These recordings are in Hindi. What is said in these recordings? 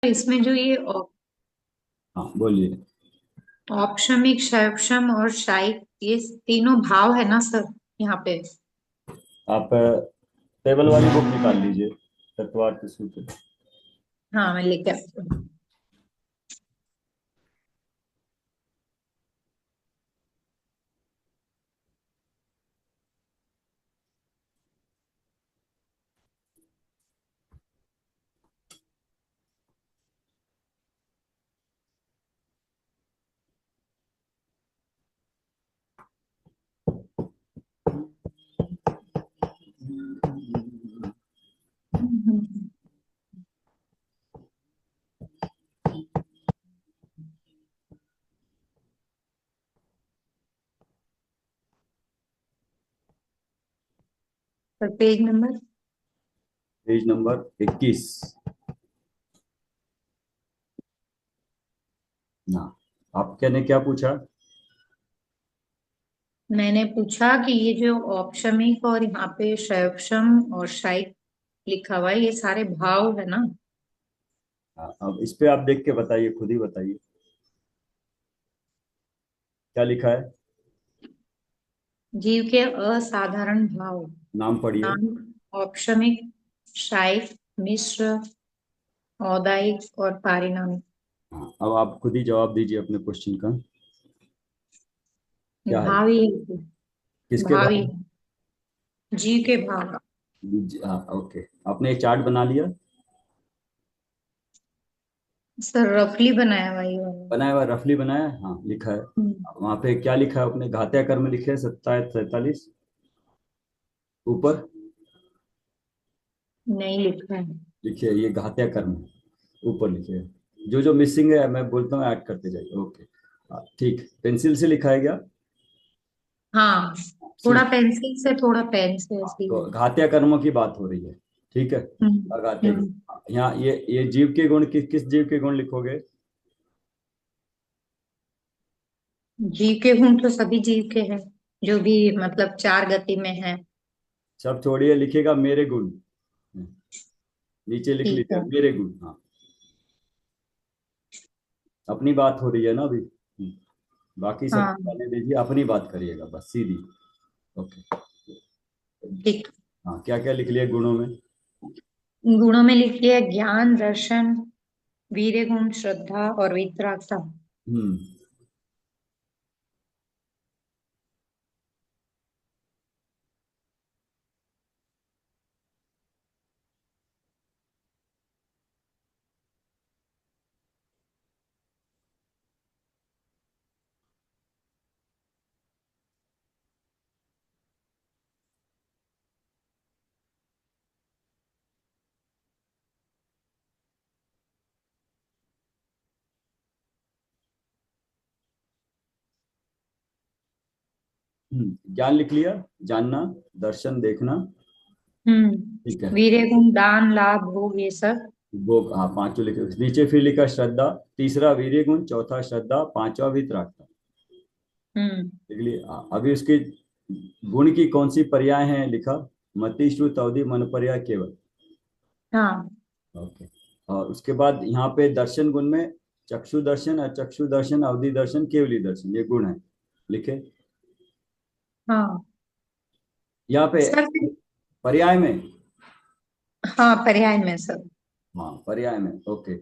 इसमें जो ये हाँ बोलिए। औपशमिक, शैवशम और शाइक, ये तीनों भाव है ना सर यहाँ पे? आप टेबल वाली बुक निकाल लीजिए, तत्वार्थ सूत्र। हाँ, मैं लेके आती हूँ। Sir page number. Page number 21। ना, आपके ने क्या पूछा? मैंने पूछा कि ये जो औपशमिक और यहाँ पे शैवशम और शाइक लिखा हुआ है, ये सारे भाव है ना? हाँ, अब इस पे आप देख के बताइए, खुद ही बताइए क्या लिखा है। जीव के असाधारण भाव। नाम पढ़िए। नाम: औपशमिक, शाइक, मिश्र, औदायिक और पारिणामिक। हाँ, अब आप खुद ही जवाब दीजिए अपने क्वेश्चन का। क्या है? भावी है। किसके भावी। बारे जीव के भाव। में? हाँ ओके, आपने एक चार्ट बना लिया? सर रफली बनाया हुआ ये वाला। बनाया हुआ, रफली बनाया है? हाँ लिखा है। हम्म, वहां पे क्या लिखा है? अपने घातीय कर्म लिखे हैं 27 43 ऊपर। नहीं लिखा है। लिखिए, ये घातीय कर्म है, ऊपर लिखिए। जो जो मिसिंग है मैं बोलता हूँ ऐड करते जाइए। ओके। हाँ, ठीक। पेंसिल से लिखा है क्या? हाँ, थोड़ा ठीक। पेंसिल से थोड़ा पेन से हाँ, ऐसे ही है। तो घातीय कर्मों की बात हो रही है। ठीक है। हम्म। घातीय हम्म। गुण, यहाँ ये जीव के गुण, किस जीव के गुण लिखोगे? जीव के गुण तो सभी जीव के हैं, जो भी मतलब चार गति में है। सब छोड़िए, लिखेगा मेरे गुण। नीचे लिख ठीक लीजिए है। मेरे गुण। हाँ, अपनी बात हो रही है ना अभी। बाकी सब हाँ। जाने दीजिए, अपनी बात करिएगा बस सीधी। ओके। ठीक। हाँ, क्या क्या लिख लिया गुणों में? गुणों में लिखिए: ज्ञान, दर्शन, वीर्य गुण, श्रद्धा और वितरागता। हम्म। ज्ञान लिख लिया, जानना, दर्शन देखना। ठीक है। वीर्य गुण, दान, लाभ, भोग, ये सब। वो हाँ, पांचों लिखे। नीचे फिर लिखा श्रद्धा। तीसरा वीर्य गुण, चौथा श्रद्धा, पांचवा वितरागता। हम्म। लिख लिए? हाँ, अभी उसके गुण की कौन सी पर्याय हैं लिखा? मति, श्रुत, अवधि, मन पर्याय, केवल। हाँ। ओके। और उसके बाद यहाँ पे दर्शन गुण में चक्षु दर्शन, अचक्षु दर्शन, अवधि दर्शन, केवली दर्शन, ये गुण है। लिखे? हाँ यहाँ पे सर। पर्याय में। हाँ, पर्याय में सर। हाँ, पर्याय में। ओके।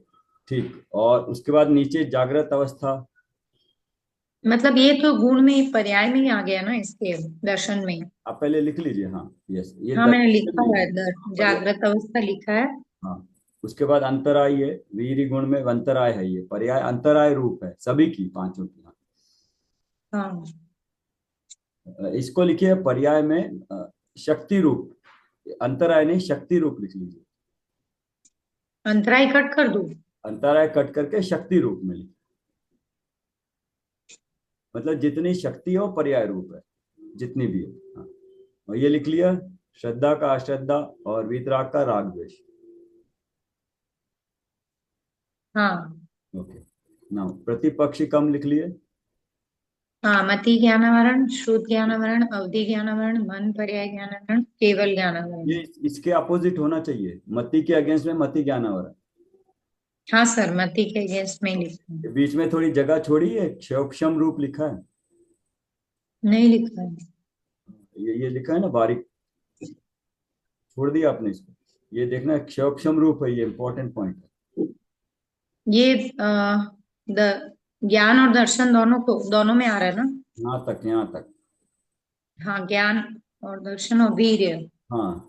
ठीक। और उसके बाद नीचे जागृत अवस्था। मतलब ये तो गुण में ही, पर्याय में ही आ गया ना, इसके दर्शन में ही। आप पहले लिख लीजिए। हाँ यस, ये हाँ, मैंने दर्शन लिखा में हुआ है, पर्याय। जागृत अवस्था लिखा है। हाँ। उसके बाद अंतराय है, वीर गुण में अंतराय है, ये पर्याय अंतराय रूप है सभी की, पांचों की। हाँ। इसको लिखिए पर्याय में शक्ति रूप। अंतराय नहीं, शक्ति रूप लिख लीजिए। अंतराय कट कर दूं? अंतराय कट करके शक्ति रूप में लिखिए। मतलब जितनी शक्ति हो पर्याय रूप है, जितनी भी है। हाँ। और ये लिख लिया, श्रद्धा का अश्रद्धा और वीतराग का राग द्वेष। हाँ। ओके। नाउ प्रतिपक्षी कम लिख लिए। हाँ, मति ज्ञानावरण, श्रुत ज्ञानावरण, अवधि ज्ञानावरण, मन पर्याय ज्ञानावरण, केवल ज्ञानावरण। ये इसके अपोजिट होना चाहिए, मति के अगेंस्ट में मति ज्ञानावर। हाँ सर, मति के अगेंस्ट में लिखा है। बीच में थोड़ी जगह छोड़ी है, क्षोभक्षम रूप लिखा है। नहीं लिखा है। ये लिखा है ना बारीक, छोड़ दिया आपने इसको। ये देखना क्षोभक्षम रूप है, ये इंपॉर्टेंट पॉइंट है। ये द ज्ञान और दर्शन दोनों में आ रहा है ना? यहाँ तक, यहाँ तक। हाँ, ज्ञान और दर्शन और वीर्य। हाँ,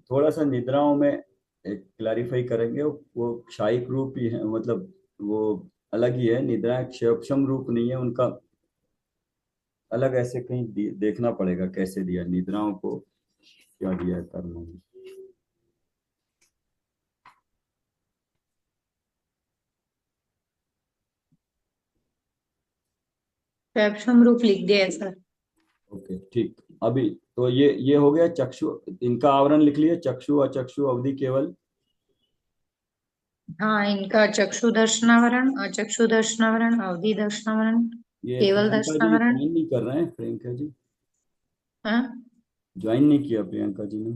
थोड़ा सा निद्राओं में एक क्लैरिफाई करेंगे, वो क्षायिक रूप ही है, मतलब वो अलग ही है। निद्राएं क्षयक्षम रूप नहीं है उनका, अलग ऐसे कहीं देखना पड़ेगा कैसे दिया निद्राओं को, क्या दिया है कर्मों में। सूक्ष्म रूप लिख दिया है सर। ओके ठीक। अभी तो ये हो गया चक्षु, इनका आवरण लिख लिया, चक्षु अचक्षु अवधि केवल। हाँ, इनका चक्षु दर्शनावरण, अचक्षु दर्शनावरण, अवधि दर्शनावरण, ये केवल प्रियंका जी दर्शनावरण। ज्वाइन नहीं कर रहे हैं, प्रियंका जी हाँ, ज्वाइन नहीं किया, प्रियंका जी ने।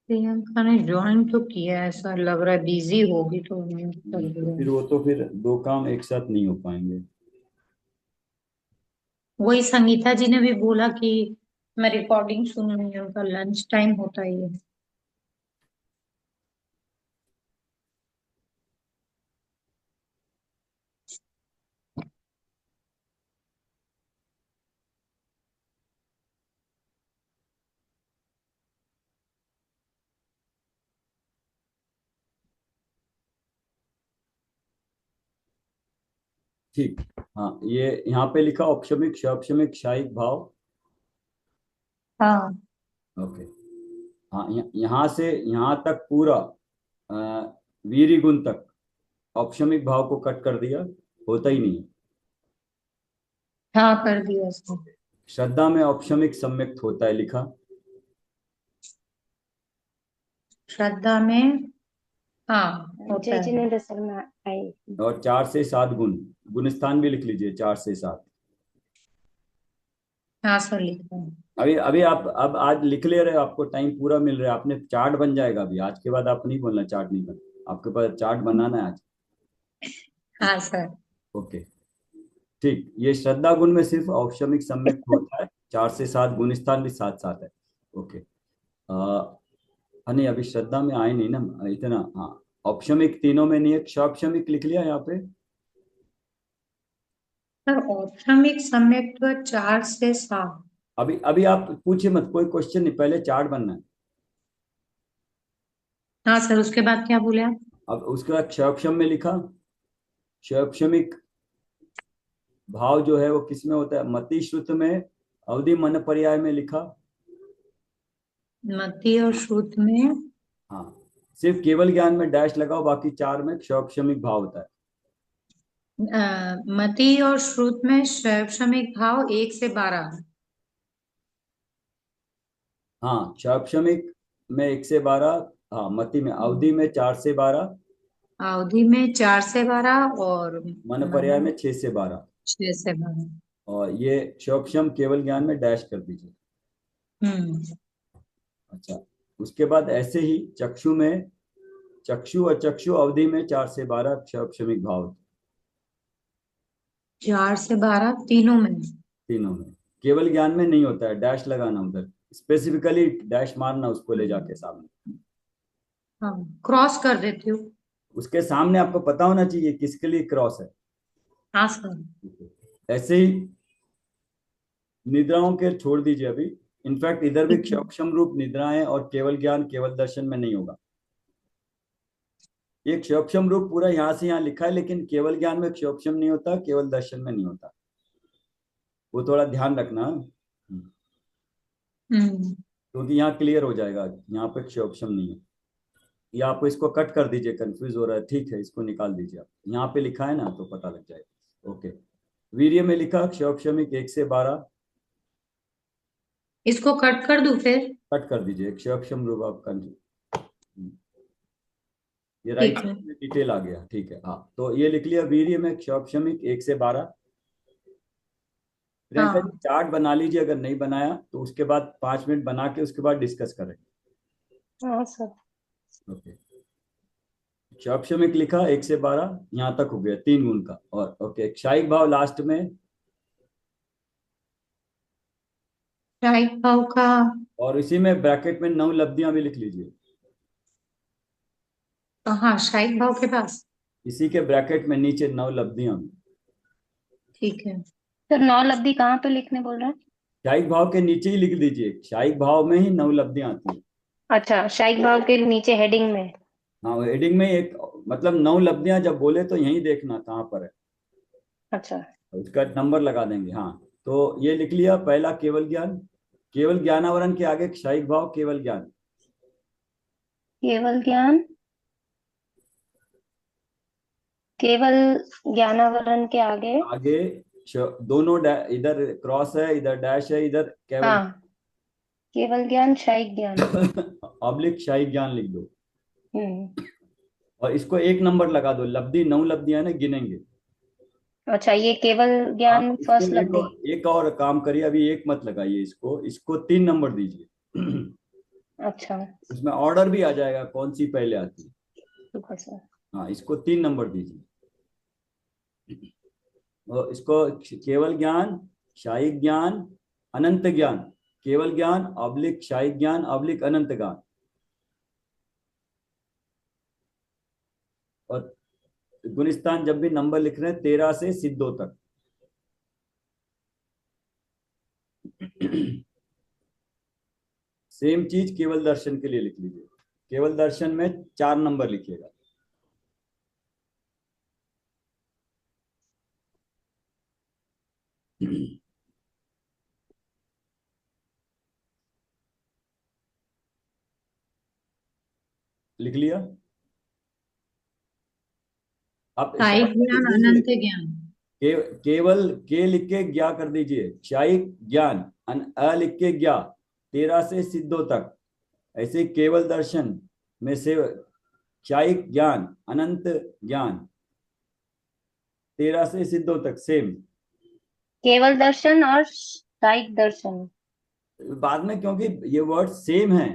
प्रियंका ने ज्वाइन तो किया है, ऐसा लग रहा है बिजी होगी तो उन्होंने कर तो दिया। फिर वो तो फिर दो काम एक साथ नहीं हो पाएंगे। वही संगीता जी ने भी बोला कि मैं रिकॉर्डिंग सुन रही हूँ, उनका लंच टाइम होता ही है। ठीक। हाँ, ये यहाँ पे लिखा औपशमिक क्षौपशमिक क्षायिक भाव। हाँ ओके। हाँ, यहाँ से यहाँ तक पूरा अ, वीरी गुण तक औपशमिक भाव को कट कर दिया, होता ही नहीं। हाँ, कर दिया सर। श्रद्धा में औपशमिक सम्यक्त होता है लिखा। श्रद्धा में हाँ होता जय है। जिनेन्द्र शर्मा आई। और 4 से 7 गुण, गुण स्थान भी लिख लीजिए 4 से 7। हाँ सर, लिखा है। अभी अभी आप अब आज लिख ले रहे हो, आपको टाइम पूरा मिल रहा है, आपने चार्ट बन जाएगा अभी, आज के बाद आप नहीं बोलना चार्ट नहीं बना, आपके पास चार्ट बनाना है आज। हाँ सर। ओके ठीक। ये श्रद्धा गुण में सिर्फ औपशमिक सम्यक होता है, 4 से 7 गुण स्थान भी साथ साथ है। ओके। नहीं, अभी श्रद्धा में आए नहीं ना इतना। हाँ, औपशमिक तीनों में नहीं है, क्षौपशमिक लिख लिया यहाँ पे। सर औपशमिक सम्यक्त्व 4 से 7। अभी अभी आप पूछिए मत, कोई क्वेश्चन नहीं, पहले चार्ट बनना है। हाँ सर, उसके बाद क्या बोले आप? अब उसके बाद क्षौपशम में लिखा, क्षौपशमिक भाव जो है वो किस में होता है, मति श्रुत में, अवधि मन पर्याय में लिखा। मति और श्रुत में। हाँ, सिर्फ केवल ज्ञान में डैश लगाओ, बाकी 4 में क्षौपशमिक भाव होता है। मति और श्रुत में शैवक्षमिक भाव 1 से 12। हाँ, क्षौपशमिक में 1 से 12। हाँ, मति में, अवधि में 4 से 12, अवधि में 4 से 12 और मन पर्याय मन में 6 से 12। 6 से 12। और ये क्षौपशम केवल ज्ञान में डैश कर दीजिए। हम्म। अच्छा, उसके बाद ऐसे ही चक्षु में, चक्षु और चक्षु अवधि में 4 से 12 क्षौपशमिक भाव, 4 से 12 तीनों में। तीनों में। केवल ज्ञान में नहीं होता है, डैश लगाना उधर, स्पेसिफिकली डैश मारना उसको ले जाके सामने। हाँ, क्रॉस कर देती हूँ। उसके सामने आपको पता होना चाहिए किसके लिए क्रॉस है। हाँ सर। ऐसे ही निद्राओं के छोड़ दीजिए अभी। इनफैक्ट इधर भी ठीक है। क्षौपशम रूप निद्राएं और केवल ज्ञान केवल दर्शन में नहीं होगा। ये क्षौपशम रूप पूरा यहाँ से यहाँ लिखा है, लेकिन केवल ज्ञान में क्षौपशम नहीं होता, केवल दर्शन में नहीं होता, वो थोड़ा ध्यान रखना। हम्म। क्योंकि यहाँ क्लियर हो जाएगा, यहाँ पे क्षौपशम नहीं है। या आप इसको कट कर दीजिए, कंफ्यूज हो रहा है, ठीक है इसको निकाल दीजिए आप, यहाँ पे लिखा है ना तो पता लग जाएगा। ओके। वीर्य में लिखा क्षौपशमिक 1 से 12। इसको कट कर दूं फिर? कट कर दीजिए, क्षौपशम रूप आप ये राइट ठीक है। में डिटेल आ गया, ठीक है। हाँ, तो ये लिख लिया, वीर्य में क्षौपशमिक 1 से 12। प्रियंका जी हाँ चार्ट बना लीजिए, अगर नहीं बनाया तो उसके बाद 5 मिनट बना के उसके बाद डिस्कस करें। हाँ सर। ओके, क्षौक्ष लिखा 1 से 12, यहाँ तक हो गया 3 गुण का। और ओके, क्षायिक भाव लास्ट में। शाही भाव का। और इसी में ब्रैकेट में 9 लब्धियां भी लिख लीजिए, हाँ शाही भाव के पास। इसी के ब्रैकेट में नीचे 9 लब्धियां भी। ठीक है। सर 9 लब्धि कहाँ पे लिखने बोल रहे हैं? क्षायिक भाव के नीचे ही लिख दीजिए, क्षायिक भाव में ही 9 लब्धियां आती है। अच्छा, शायिक भाव के नीचे हेडिंग में। हाँ, हेडिंग में एक, मतलब 9 लब्धियां जब बोले तो यही देखना कहाँ पर है, अच्छा। उसका नंबर लगा देंगे। हाँ, तो ये लिख लिया पहला, केवल ज्ञान। केवल ज्ञानावरण के आगे क्षायिक भाव, केवल ज्ञान। केवल ज्ञान, केवल ज्ञानावरण के आगे। आगे दोनों इधर क्रॉस है, इधर डैश है, इधर केवल हाँ, केवल ज्ञान, शायिक ज्ञान। ऑब्लिक क्षायिक ज्ञान लिख दो। हम्म। और इसको 1 नंबर लगा दो, लब्धि 9 लब्धियां है ना, गिनेंगे। अच्छा, ये केवल ज्ञान आप इसको फर्स्ट लब्धि। एक और काम करिए, अभी एक मत लगाइए, इसको इसको 3 नंबर दीजिए। अच्छा। उसमें ऑर्डर भी आ जाएगा कौन सी पहले आती है। ठीक है सर। हाँ, इसको 3 नंबर दीजिए। और इसको केवल ज्ञान, शायिक ज्ञान, अनंत ज्ञान। केवल ज्ञान ऑब्लिक शायिक ज्ञान ऑब्लिक अनंत ज्ञान। और गुणस्थान जब भी नंबर लिख रहे हैं 13 से सिद्धों तक। सेम चीज केवल दर्शन के लिए लिख लीजिए। केवल दर्शन में 4 नंबर लिखिएगा। लिख लिया। आप शाही शॉर्ट में लिख ज्ञान दीजिए। अनंत ज्ञान। केवल के लिख के ज्ञा कर दीजिए, क्षायिक ज्ञान, अ लिख के ज्ञा, 13 से सिद्धों तक। ऐसे ही केवल दर्शन में से क्षायिक ज्ञान, अनंत ज्ञान, 13 से सिद्धों तक सेम। केवल दर्शन और शायिक दर्शन। बाद में क्योंकि ये वर्ड सेम है।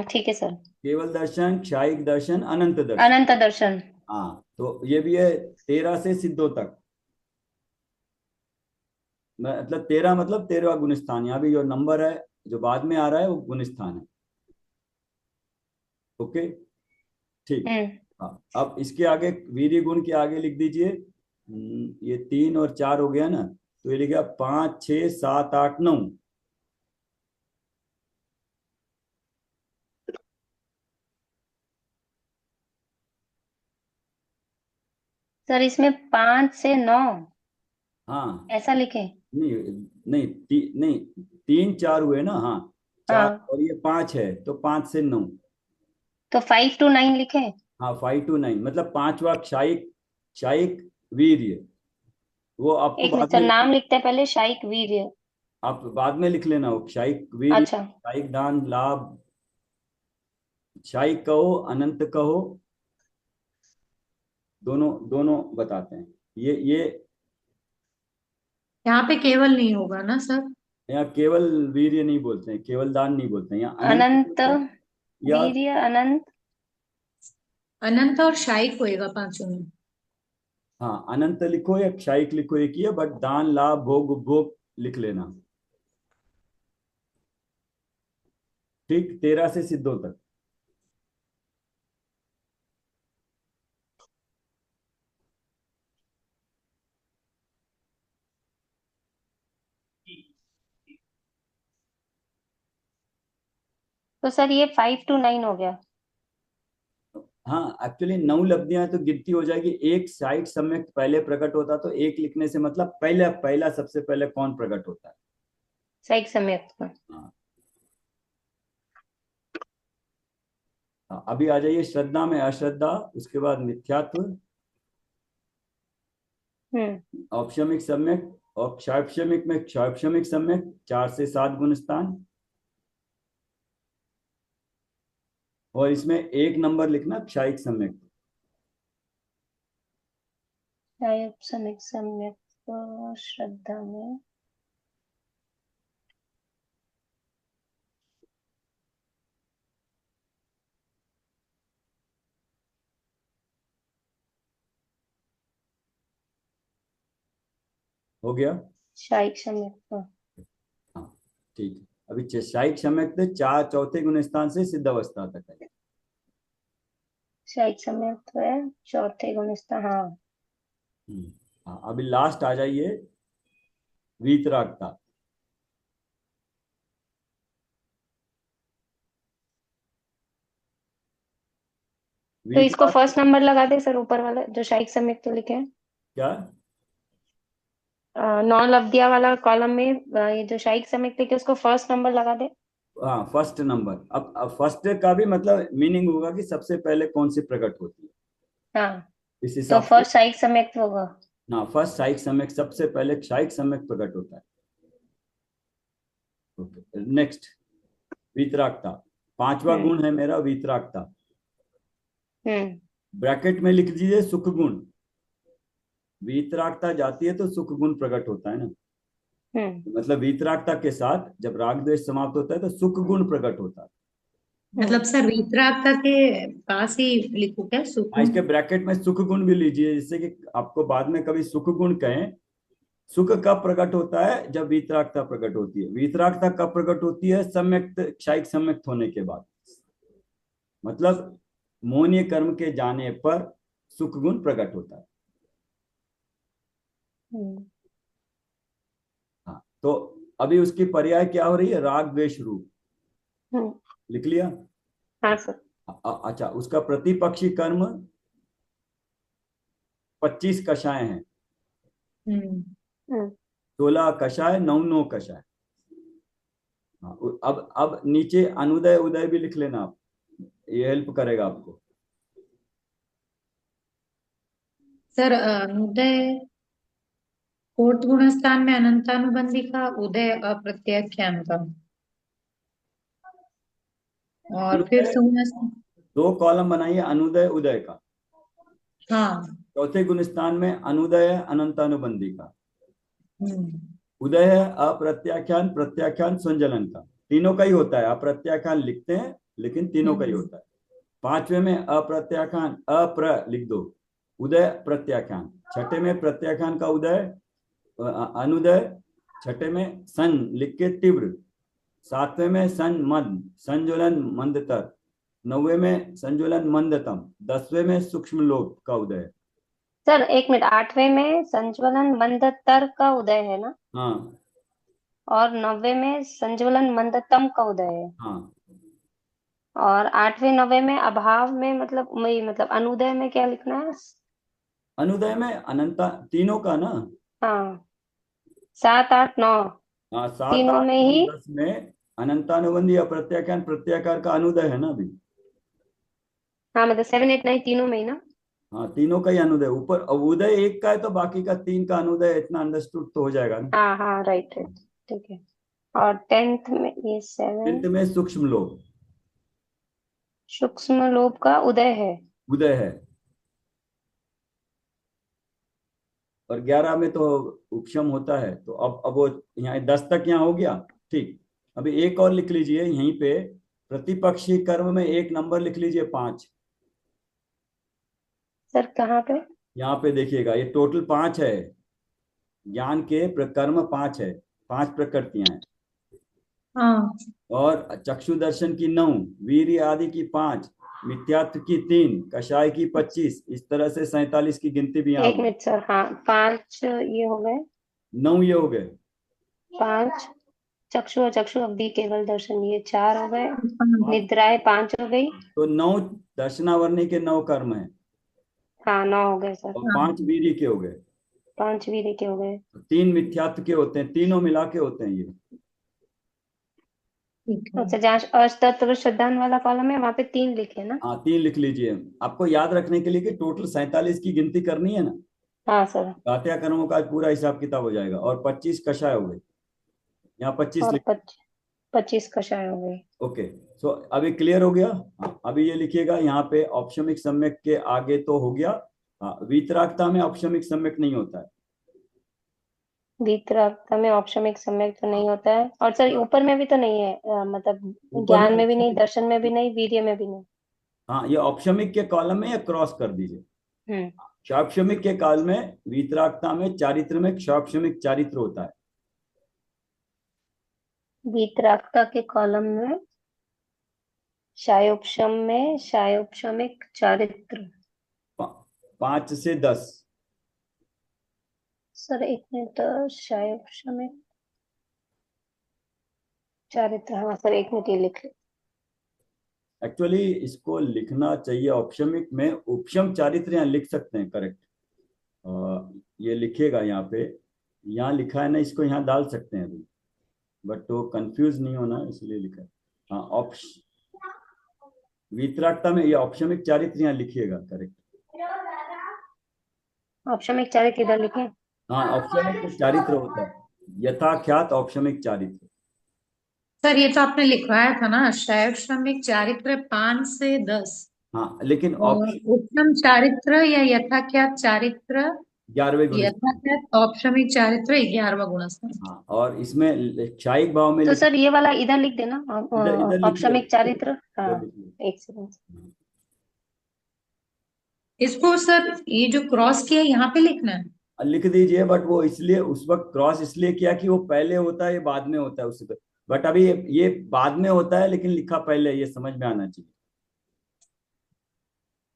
ठीक है सर। केवल दर्शन, क्षायिक दर्शन, अनंत दर्शन। अनंत दर्शन। हाँ, तो ये भी है 13 से सिद्धों तक। मतलब 13 मतलब 13वां गुणस्थान, यहाँ भी जो नंबर है जो बाद में आ रहा है वो गुणस्थान है। ओके, ठीक। हम्म। हाँ, अब इसके आगे वीर्य गुण के आगे लिख दीजिए। ये 3 और 4 हो गया ना, तो ये लिखा 5, 6, 7, 8, 9। सर इसमें 5 से 9 हाँ, ऐसा लिखे? नहीं नहीं, नहीं, 3, 4 हुए ना, हाँ। चार हाँ, और ये 5 है, तो 5 से 9। तो 5 to 9 लिखे? हाँ, 5 to 9 मतलब पांचवा क्षायिक, क्षायिक वीर्य, वो आपको एक मिनट बाद सर, में नाम लिखते हैं पहले, शायिक वीर्य। आप बाद में लिख लेना, वो क्षायिक वीर्य, अच्छा। क्षायिक दान लाभ, क्षायिक कहो अनंत कहो, दोनों दोनों बताते हैं। ये यहाँ पे केवल नहीं होगा ना सर? यहाँ केवल वीर्य नहीं बोलते हैं, केवल दान नहीं बोलते हैं, यहाँ अनंत अनंत बोलते हैं। या वीर्य, अनंत। अनंत और शाही होएगा पांचों में। हाँ, अनंत लिखो या क्षायिक लिखो, एक ही है, बट दान लाभ भोग उपभोग लिख लेना। ठीक, 13 से सिद्धों तक। तो सर ये 5 to 9 हो गया। हाँ, एक्चुअली 9 लब्धियां तो गिनती हो जाएगी। एक साइड सम्यक पहले प्रकट होता, तो एक लिखने से मतलब पहला पहला सबसे पहले कौन प्रकट होता है। शायिक सम्यक में। हाँ, हाँ, अभी आ जाइए श्रद्धा में अश्रद्धा, उसके बाद मिथ्यात्व, हम्म। औपशमिक सम्यक, और क्षैपशमिक में क्षैपशमिक सम्यक 4 से 7 गुणस्थान। और इसमें 1 नंबर लिखना क्षायिक सम्यक। शायिक सम्यक सम्यक। श्रद्धा में हो गया। शायिक सम्यक्त। हाँ ठीक है। अभी शायिक सम्यक्त चार चौथे गुण स्थान से सिद्ध अवस्था तक है। शायिक सम्यक्त है चौथे गुण स्थान। हाँ हाँ अभी लास्ट आ जाइए, वीतरागता। तो इसको वीतराग फर्स्ट नंबर लगा दे सर, ऊपर वाला जो शायिक सम्यक्त लिखे हैं। क्या? नौ लब्धिया वाला कॉलम में ये जो शायिक सम्यक्त लिखे उसको फर्स्ट नंबर लगा दे। हाँ फर्स्ट नंबर। अब फर्स्ट का भी मतलब मीनिंग होगा कि सबसे पहले कौन सी प्रकट होती है, हाँ इस तो हिसाब से। फर्स्ट शायिक सम्यक्त होगा। ना फर्स्ट शायिक सम्यक, सबसे पहले शायिक सम्यक प्रकट होता है। ओके नेक्स्ट, वीतरागता। पांचवा हम्म गुण है मेरा वीतरागता। हम्म ब्रैकेट में लिख दीजिए सुख गुण। वीतरागता जाती है तो सुख गुण प्रकट होता है ना। हम्म मतलब वीतरागता के साथ जब राग द्वेष समाप्त होता है तो सुख गुण प्रकट होता है। मतलब सर वीतरागता के पास ही लिखूं क्या सुकून? इसके ब्रैकेट में सुख गुण भी लीजिए, जिससे कि आपको बाद में कभी सुख गुण कहें। सुख कब प्रकट होता है? जब वीतरागता प्रकट होती है। वीतरागता कब प्रकट होती है? सम्यक्त क्षायिक सम्यक्त होने के बाद, मतलब मोहनीय कर्म के जाने पर सुख गुण प्रकट होता है। हम्म हाँ तो अभी उसकी पर्याय क्या हो रही है? राग द्वेष रूप। हम्म, लिख लिया? हाँ सर। अच्छा, उसका प्रतिपक्षी कर्म 25 कषाय हैं। हम्म। हम्म 16 कषाय, 9 9 कषाय। हाँ अब नीचे अनुदय उदय भी लिख लेना आप, ये हेल्प करेगा आपको। सर उदय फोर्थ गुण स्थान में अनंतानुबंधी का, उदय अप्रत्याख्यान का, और फिर अनुदय, सुगुण। दो कॉलम बनाइए अनुदय उदय का। हाँ। चौथे गुण स्थान में अनुदय है अनंतानुबंधी का। हम्म उदय है अप्रत्याख्यान प्रत्याख्यान संजलन का। तीनों का ही होता है, अप्रत्याख्यान लिखते हैं लेकिन तीनों का ही हम्म होता है। पांचवे में अप्रत्याख्यान अप्र लिख दो, उदय प्रत्याख्यान। छठे में प्रत्याख्यान का उदय अनुदय। छठे में सन लिख के तीव्र। सातवें में सन मंद संजुलन मंदतर। नौवे में संजुलन मंदतम। 10वें में सूक्ष्म लोक का उदय। सर एक मिनट, आठवें में संज्वलन मंदतर का उदय है ना, हाँ और नौवे में संज्वलन मंदतम का उदय है, हाँ। और आठवें नौवे में अभाव में मतलब अनुदय में क्या लिखना है। अनुदय में अनंता तीनों का ना। हाँ, सात आठ नौ हाँ 7 तीनों 8 में 9 ही। 10 में अनंतानुबंधी अप्रत्याख्यान प्रत्याकार का अनुदय है ना अभी। हाँ मतलब 7 8 9 तीनों में ही ना। हाँ तीनों का ही अनुदय। ऊपर अब उदय एक का है तो बाकी का तीन का अनुदय, इतना अंडरस्टूड तो हो जाएगा ना। हाँ हाँ राइट राइट, ठीक है। और टेंथ में ये सेवन, टेंथ में सूक्ष्म लोक सूक्ष्म लोभ का उदय है। उदय है। और 11 में तो उपशम होता है। तो अब वो यहाँ 10 तक यहाँ हो गया। ठीक, अभी एक और लिख लीजिए यहीं पे। प्रतिपक्षी कर्म में एक नंबर लिख लीजिए 5। सर कहाँ पे। यहाँ पे देखिएगा, ये टोटल 5 है। ज्ञान के कर्म 5 है, 5 प्रकृतियां हैं। हाँ। और चक्षु दर्शन की 9, वीर्य आदि की 5, मिथ्यात्व की 3, कषाय की 25, इस तरह से 47 की गिनती भी यहाँ एक होगी। मिनट सर, हाँ पांच ये हो गए। 9 ये हो गए। पांच चक्षु और चक्षु अवधि केवल दर्शन ये चार हो गए। हाँ, निद्राएं पांच हो गई। तो 9 दर्शनावरणी के 9 कर्म है, हाँ नौ हो गए सर। और हाँ 5 वीर्य के हो गए। पांच वीरे के हो गए। 3 मिथ्यात्व के होते हैं, तीनों मिला के होते हैं ये। ठीक है। अच्छा, जहाँ अष्टतत्व श्रद्धान वाला कॉलम है वहां पे तीन लिखे ना। हाँ 3 लिख लीजिए। आपको याद रखने के लिए कि टोटल 47 की गिनती करनी है ना। हाँ सर। गात्या कर्मों का पूरा हिसाब किताब हो जाएगा। और 25 कषाय हो गए, यहाँ 25 और लिख। 25 कषाय हो गए। ओके सो अभी क्लियर हो गया। हाँ, अभी ये लिखिएगा यहाँ पे औपशमिक सम्यक के आगे तो हो गया। हाँ वीतरागता में औपशमिक सम्यक नहीं होता है। वितरागता में औपशमिक सम्यक तो नहीं होता है, और सर ऊपर में भी तो नहीं है, मतलब ऊपर में ज्ञान में भी नहीं, औपशमिक, दर्शन में भी नहीं, वीर्य में भी नहीं। हाँ ये औपशमिक के कॉलम में या क्रॉस कर दीजिए। हम्म। क्षौपशमिक के काल में वीतरागता में चारित्र में क्षौपशमिक चारित्र होता है। वितरागता के कॉलम में शायोपशम में शायोपशमिक चारित्र। 5 से 10। सर एक मिनट, शायोपशमिक चारित्र, हाँ सर एक मिनट, ये लिख ले। एक्चुअली इसको लिखना चाहिए औपशमिक में उपशम चारित्र, यहाँ लिख सकते हैं करेक्ट। ये लिखेगा यहाँ पे, यहाँ लिखा है ना, इसको यहाँ डाल सकते हैं अभी, बट वो कंफ्यूज नहीं होना इसलिए लिखा है। हाँ ऑप्श वितरागता में ये औपशमिक चारित्र यहाँ लिखिएगा करेक्ट। औपशमिक चारित्र इधर लिखे। हाँ औपशमिक चारित्र होता है, यथाख्यात औपशमिक चारित्र। सर ये तो आपने लिखवाया था ना, शैव श्रमिक चारित्र 5 से 10, हाँ लेकिन और उत्तम चारित्र या यथाख्यात चारित्र, 11वें गुण। यथाख्यात औपशमिक चारित्र 11वां गुणस्थान। हाँ और इसमें क्षायिक भाव में तो लिख, सर ये वाला इधर लिख देना, इधर इधर लिखिए, औपशमिक चारित्र, हाँ। इधर लिखिए। एक सेकंड। इसको सर ये जो क्रॉस किया है, यहाँ पे लिखना है। लिख दीजिए, बट वो इसलिए उस वक्त क्रॉस इसलिए किया कि वो पहले होता है ये बाद में होता है उससे बट अभी ये बाद में होता है लेकिन लिखा पहले, ये समझ में आना चाहिए।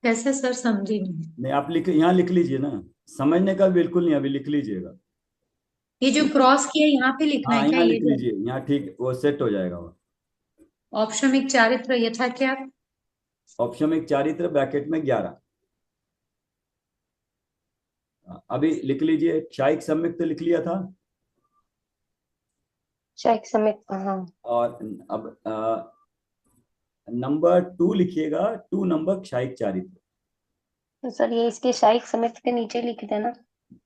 कैसे सर, समझी नहीं। नहीं आप लिख, यहाँ लिख लीजिए ना, समझने का बिल्कुल नहीं, अभी लिख लीजिएगा। ये जो क्रॉस किया है, यहाँ पे लिखना है हाँ क्या यहाँ ये लिख जो लीजिए, यहाँ ठीक वो सेट हो जाएगा वो। औपशमिक चारित्र यथाख्यात? ऑप्शन में चारित्र ब्रैकेट में 11। अभी लिख लीजिए, क्षायिक सम्यक तो लिख लिया था। शायद समय, हाँ। और अब नंबर 2 लिखिएगा, 2 नंबर क्षायिक चारित्र। तो सर ये इसके शायद समय के नीचे लिख देना।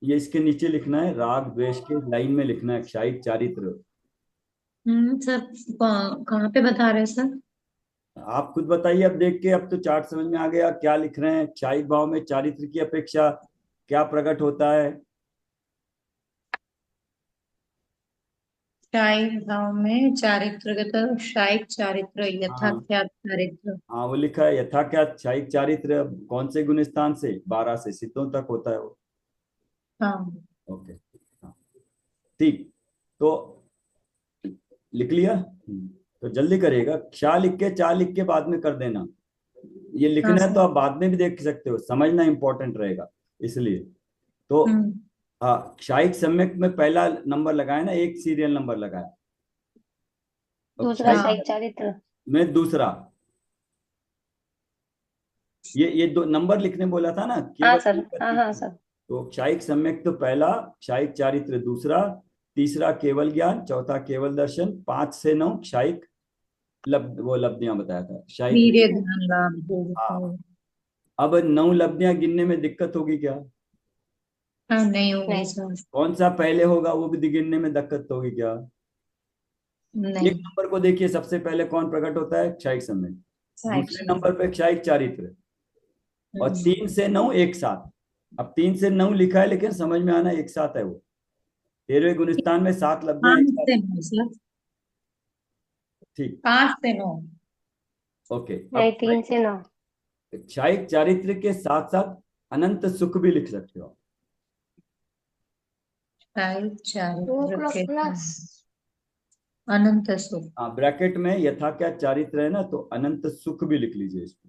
ये इसके नीचे लिखना है, राग द्वेष के लाइन में लिखना है क्षायिक चारित्र। सर कहाँ पे बता रहे हैं सर? आप खुद बताइए, अब देख के अब तो चार्ट समझ में आ गया क्या लिख रहे हैं। क्षायिक भाव में चारित्र की अपेक्षा क्या प्रकट होता है। शायिक भाव में चारित्र के तो शायिक चारित्र हाँ यथाख्यात चारित्र। हाँ वो लिखा है यथा क्या क्षायिक चारित्र, कौन से गुण स्थान से, 12 से सिद्धों तक होता है वो। हाँ। ओके हाँ, ठीक। तो लिख लिया। तो जल्दी करिएगा, क्षा लिख के चा लिख के बाद में कर देना। ये हाँ लिखना है तो सर। आप बाद में भी देख सकते हो, समझना इंपॉर्टेंट रहेगा इसलिए। तो हम्म। हाँ क्षायिक सम्यक में पहला नंबर लगाया ना, एक सीरियल नंबर लगाया। और दूसरा क्षायिक हाँ। शायद चारित्र। में दूसरा, ये दो नंबर लिखने बोला था ना, हाँ केवल सर, एक हाँ हाँ तीसरा। सर। तो क्षायिक सम्यक तो पहला, क्षायिक चारित्र दूसरा, तीसरा केवल ज्ञान, चौथा केवल दर्शन, 5 से 9 क्षायिक वो लब्धियां बताया था क्षायिक। वीर्य ध्यान लाभ हाँ हो। अब 9 लब्धियां गिनने में दिक्कत होगी क्या। हाँ, नहीं होगी नहीं। सर। कौन सा पहले होगा वो भी गिनने में दिक्कत होगी क्या। एक नहीं। नंबर को देखिए, सबसे पहले कौन प्रकट होता है, क्षायिक सम्यक। दूसरे साक्षी। नंबर पे क्षायिक चारित्र। और हम्म। 3 से 9 एक साथ। अब 3 से 9 लिखा है लेकिन समझ में आना एक साथ है वो। 13वें गुणस्थान में 7 लब्धियां एक पांच साथ। से नौ सर। ठीक। 5 से 9। ओके नहीं, अब 3 से 9। क्षायिक चारित्र के साथ साथ अनंत सुख भी लिख सकते हो। साहिब टू चारित्र क्लॉक के प्लस। अनंत सुख। हाँ ब्रैकेट में यथा क्या चारित्र है ना, तो अनंत सुख भी लिख लीजिए इसको।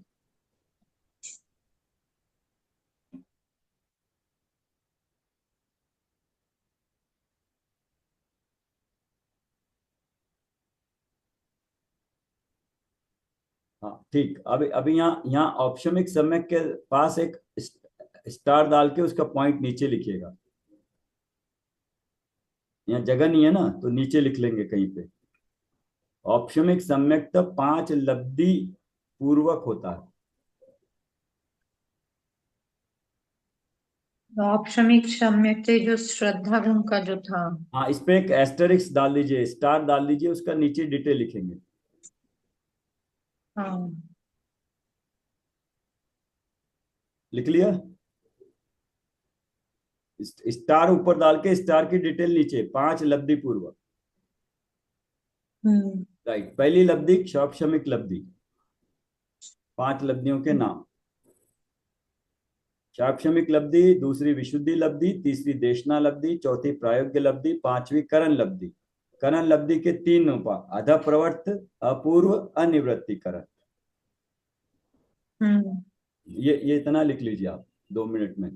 हाँ ठीक। अभी अभी यहाँ यहाँ औपशमिक सम्यक के पास एक स्टार डाल के उसका पॉइंट नीचे लिखिएगा। यहाँ जगह नहीं है ना, तो नीचे लिख लेंगे कहीं पे। औपशमिक सम्यक तो 5 लब्धि पूर्वक होता है। औपशमिक सम्यक थे जो श्रद्धा गुण का जो था। हाँ इस पे एक एस्टेरिक्स डाल दीजिए, स्टार डाल दीजिए, उसका नीचे डिटेल लिखेंगे। हाँ। लिख लिया। स्टार ऊपर डाल के स्टार की डिटेल नीचे, 5 लब्धि पूर्वक। हम्म। राइट, पहली लब्धि शौक्षमिक लब्धि, 5 लब्धियों के नाम। शैक्षणिक लब्धि, दूसरी विशुद्धि लब्धि, तीसरी देशना लब्धि, चौथी प्रायोग्य लब्धि, पांचवी करण लब्धि। करण लब्धि के 3 उपाय: अध प्रवर्त, अपूर्व, अनिवृत्तिकरण। हम्म। ये इतना लिख लीजिए आप 2 मिनट में।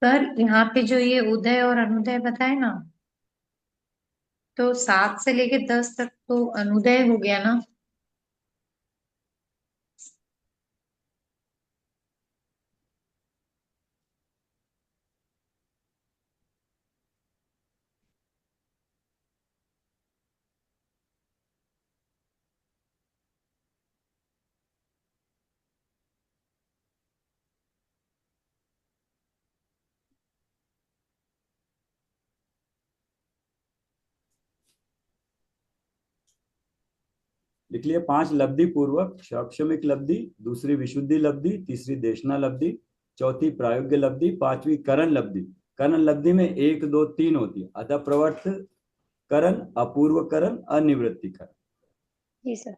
सर यहाँ पे जो ये उदय और अनुदय बताए ना, तो 7 से लेके 10 तक तो अनुदय हो गया ना। लिख लिए 5 लब्धि पूर्वक: शैक्षणिक लब्धि, दूसरी विशुद्धि लब्धि, तीसरी देशना लब्धि, चौथी प्रायोग्य लब्धि, पांचवी करण लब्धि। करण लब्धि में 1 2 3 होती है: अध प्रवर्त करण, अपूर्व करण, अनिवृत्ति करण। जी सर।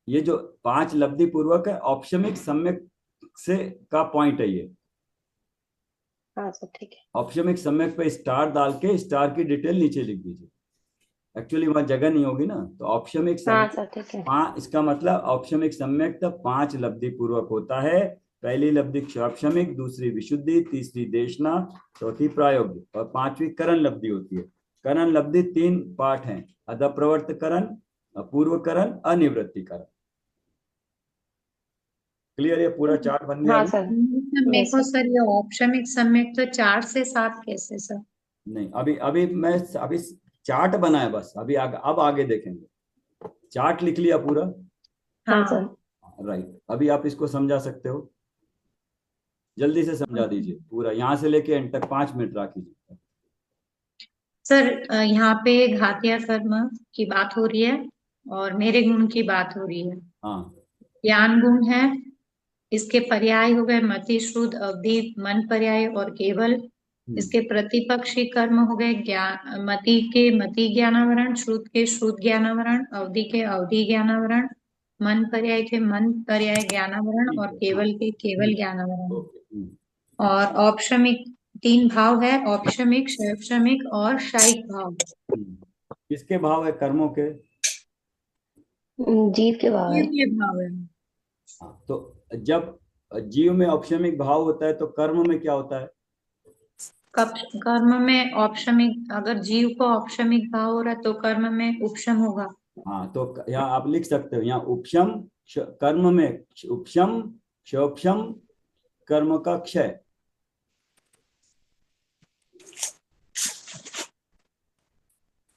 ये जो 5 लब्धि पूर्वक है, औपशमिक सम्यक से का पॉइंट है ये। हाँ सर ठीक है। औपशमिक सम्यक पे स्टार डाल के स्टार की डिटेल नीचे लिख दीजिए। एक्चुअली वहां जगह नहीं होगी ना, तो औपशमिक हाँ सम्यक सर ठीक है। इसका मतलब औपशमिक सम्यक तब 5 लब्धि पूर्वक होता है। पहली लब्धि औपशमिक, दूसरी विशुद्धि, तीसरी देशना, चौथी प्रायोगिक और पांचवी करण लब्धि होती है। करण लब्धि 3 पार्ट हैं: अध प्रवर्त करण, अपूर्व करण, अनिवृत्ति करण। क्लियर? ये पूरा चार्ट बन गया हाँ अभी? सर। मेरे यस को सर। सर ये ऑप्शन एक समय तो 4 से 7 कैसे सर? नहीं, अभी अभी मैं अभी चार्ट बनाया बस, अभी अब आगे देखेंगे। चार्ट लिख लिया पूरा? हाँ सर। हाँ। राइट, अभी आप इसको समझा सकते हो? जल्दी से समझा दीजिए पूरा, यहां से लेके एंड तक 5 मिनट रखिए। सर यहाँ पे घातिया कर्म की बात हो रही है और मेरे गुण की बात हो रही है। हाँ। ज्ञान गुण है, इसके पर्याय हो गए मति, श्रुत, अवधि, मन पर्याय और केवल। हम्म। इसके प्रतिपक्षी कर्म हो गए ज्ञान, मति के मति ज्ञानावरण, श्रुत के श्रुत ज्ञानावरण, अवधि के अवधि ज्ञानावरण, मन पर्याय के मन पर्याय ज्ञानावरण और ठीक है, हाँ। केवल के केवल ज्ञानावरण। ओके। और औपशमिक 3 भाव है, औपशमिक, शैक्षमिक और शायिक भाव। किसके भाव है? कर्मों के। जीव के भाव ये है। ये भाव है। हाँ, तो जब जीव में औपशमिक भाव होता है तो कर्म में क्या होता है? कर्म में औपशमिक, अगर जीव को औपशमिक भाव हो रहा है तो कर्म में उपशम होगा। हाँ, तो यहाँ आप लिख सकते हो, यहाँ उपशम कर्म में उपशम, शोपशम, कर्म का क्षय।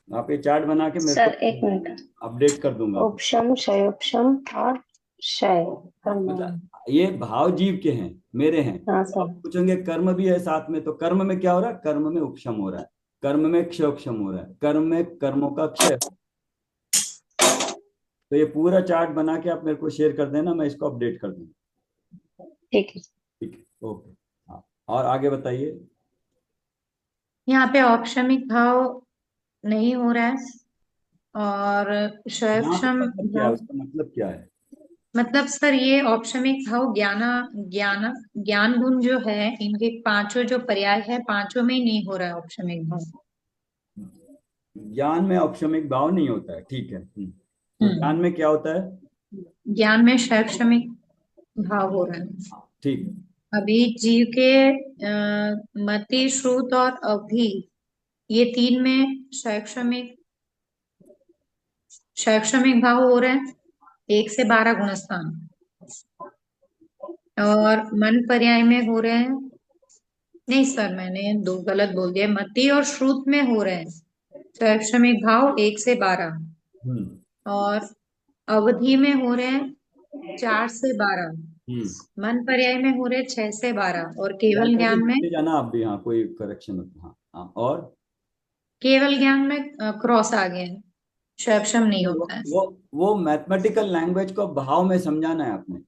आप ये चार्ट बना के मेरे को सर एक मिनट। अपडेट कर दूंगा आपको। उपशम क्षयोपशम और क्षय मतलब कर्म। ये भाव जीव के हैं, मेरे हैं। हाँ तो सर। आप पूछेंगे कर्म भी है साथ में, तो कर्म में क्या हो रहा है? कर्म में उपशम हो रहा है, कर्म में क्षयोपशम हो रहा है, कर्म में कर्मों का क्षय। तो ये पूरा चार्ट बना के आप मेरे को शेयर कर देना, मैं इसको अपडेट कर दूंगा। ठीक है। ठीक है, ओके। हाँ, और आगे बताइए। यहाँ पे औपशमिक भाव नहीं हो रहा है और यहाँ पे शैवक्षम मतलब क्या है, भाव। उसका मतलब क्या है? मतलब सर ये औपशमिक भाव ज्ञान ज्ञान गुण जो है, इनके पांचों जो पर्याय है पांचों में ही नहीं हो रहा है औपशमिक भाव। ज्ञान में औपशमिक भाव नहीं होता है, ठीक है। तो ज्ञान हम्म। में क्या होता है? ज्ञान में शैक्षणिक भाव हो रहा है। हाँ, ठीक है। अभी जीव के मति, श्रुत और अवधि, ये 3 में शैक्षणिक शैक्षणिक भाव हो रहे हैं, 1 से 12 गुणस्थान। और मन पर्याय में हो रहे हैं, नहीं सर मैंने दो गलत बोल दिया, मति और श्रुत में हो रहे हैं शैक्षणिक भाव 1 से 12। हम्म। और अवधि में हो रहे हैं 4 से 12। हम्म। मन पर्याय में हो रहे हैं 6 से 12 और याद केवल करके ज्ञान में लिखते जाना आप भी, हाँ, कोई करेक्शन मत। हाँ हाँ, और केवल ज्ञान में क्रॉस आ गया है, क्षयक्षम नहीं वो होता है। वो वो मैथमेटिकल लैंग्वेज को भाव में समझाना है आपने,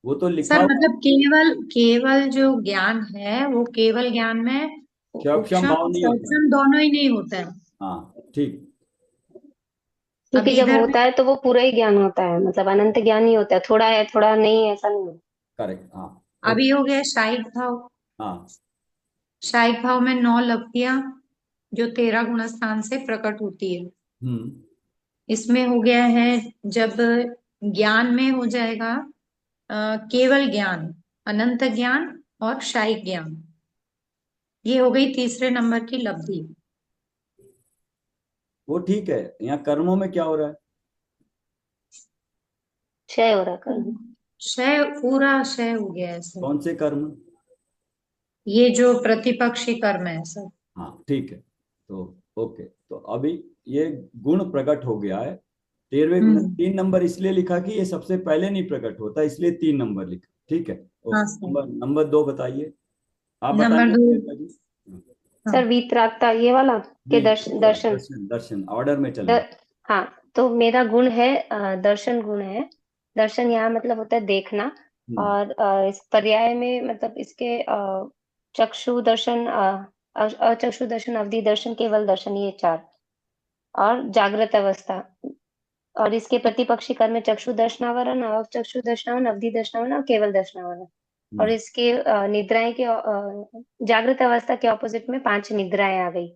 वो तो लिखा सर हुआ मतलब केवल केवल जो ज्ञान है वो केवल ज्ञान में क्षयक्षम उपशम भाव नहीं होता है। क्षयक्षम दोनों ही नहीं होता है। हाँ ठीक। क्योंकि अभी जब इधर होता है तो वो पूरा ही ज्ञान होता है, मतलब अनंत ज्ञान ही होता है, थोड़ा है थोड़ा नहीं है, ऐसा नहीं है। करेक्ट हाँ। अभी ओके। हो गया शायिक भाव। हाँ। शायिक भाव में 9 लब्धियां जो 13 गुण स्थान से प्रकट होती है। हम्म। इसमें हो गया है जब ज्ञान में हो जाएगा केवल ज्ञान, अनंत ज्ञान और शायिक ज्ञान, ये हो गई तीसरे नंबर की लब्धि। वो ठीक है, यहाँ कर्मों में क्या हो रहा है? क्षय हो रहा है कर्म। क्षय, पूरा क्षय हो गया है सर। कौन से कर्म? ये जो प्रतिपक्षी कर्म है सर। हाँ ठीक है। तो ओके, तो अभी ये गुण प्रकट हो गया है। 13वें गुण, हम्म। 3 नंबर इसलिए लिखा कि ये सबसे पहले नहीं प्रकट होता, इसलिए 3 नंबर लिखा। ठीक है। हाँ ओके, सर। नंबर 2 बताइए। आप नंबर बताएंगे 2। सुनीता जी? सर हाँ। वीतरागता ये वाला के नहीं, दर्शन। दर्शन दर्शन ऑर्डर में द, चलेंगे। हाँ, तो मेरा गुण है दर्शन गुण है। दर्शन यहाँ मतलब होता है देखना। हम्म। और इस पर्याय में मतलब इसके चक्षु दर्शन, अचक्षु दर्शन, अवधि दर्शन, केवल दर्शन, ये चार। और जागृत अवस्था। और इसके प्रतिपक्षी कर्म में चक्षु दर्शनावरण, अवचक्षु दर्शनावरण, अवधि दर्शनावरण और केवल दर्शनावरण। और हम्म। इसके निद्राएं के जागृत अवस्था के ऑपोजिट में 5 निद्राएं आ गई।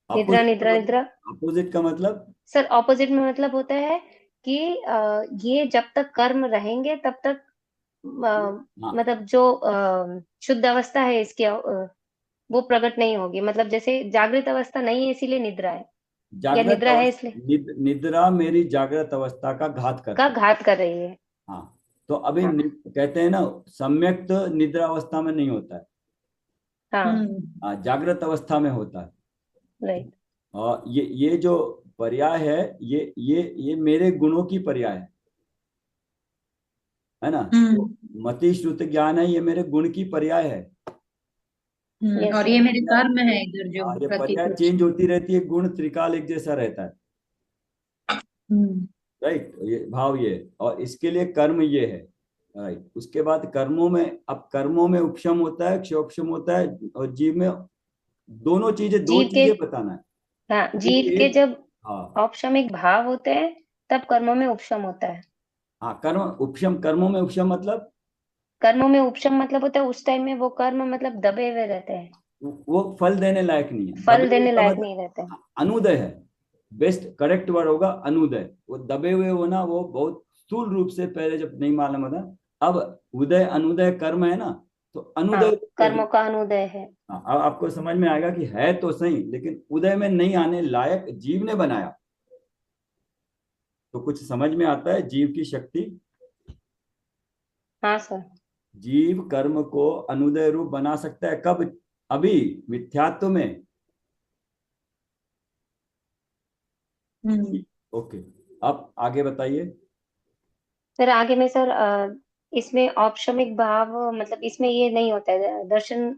निद्रा अपोजिट का निद्रा मतलब? निद्रा। अपोजिट का मतलब? सर ऑपोजिट में मतलब होता है कि ये जब तक कर्म रहेंगे तब तक हाँ, मतलब जो शुद्ध अवस्था है इसकी वो प्रकट नहीं होगी। मतलब जैसे जागृत अवस्था नहीं है इसीलिए निद्रा है, या जागृत निद्रा है इसलिए अवस्था, निद्रा मेरी जागृत अवस्था का घात का करती है। घात कर रही है। हाँ, तो अभी हाँ कहते हैं ना, सम्यक निद्रा अवस्था में नहीं होता है। हाँ। हम्म। जागृत अवस्था में होता है। राइट। और ये जो पर्याय है, ये मेरे गुणों की पर्याय है ना? तो हम्म। मति श्रुत ज्ञान है, ये मेरे गुण की पर्याय है। यस और ये सर। मेरे कर्म है इधर जो हाँ, ये पर्याय प्रतिपक्ष। चेंज होती रहती है, गुण त्रिकाल एक जैसा रहता है। हम्म। राइट, ये भाव ये है, और इसके लिए कर्म ये है। राइट, उसके बाद कर्मों में, अब कर्मों में उपशम होता है, क्षोपशम होता है, और जीव में दोनों चीजें, दो जीव के, चीजें बताना है। हाँ जीव क्योंकि के एक, जब हाँ औपशमिक भाव होते हैं तब कर्मों में उपशम होता है। हाँ, कर्म उपशम, कर्मों में उपशम मतलब कर्मों में उपशम मतलब होता है उस टाइम में वो कर्म मतलब दबे हुए रहते हैं, वो फल देने लायक नहीं है, फल दबे हुए देने का लायक नहीं रहते हैं। मतलब अनुदय है। बेस्ट करेक्ट वर्ड होगा अनुदय। वो दबे हुए होना, वो बहुत स्थूल रूप से पहले जब नहीं मालूम था। अब उदय अनुदय कर्म है ना, तो हाँ, अनुदय कर्मों का अनुदय है। हाँ, अब आपको समझ में आएगा कि है तो सही, लेकिन उदय में नहीं आने लायक जीव ने बनाया। तो कुछ समझ में आता है जीव की शक्ति। हाँ सर। जीव कर्म को अनुदय रूप बना सकता है, कब? अभी मिथ्यात्व में। हम्म। ओके, अब आगे बताइए। फिर आगे में सर इसमें औपशमिक भाव मतलब इसमें ये नहीं होता है, दर्शन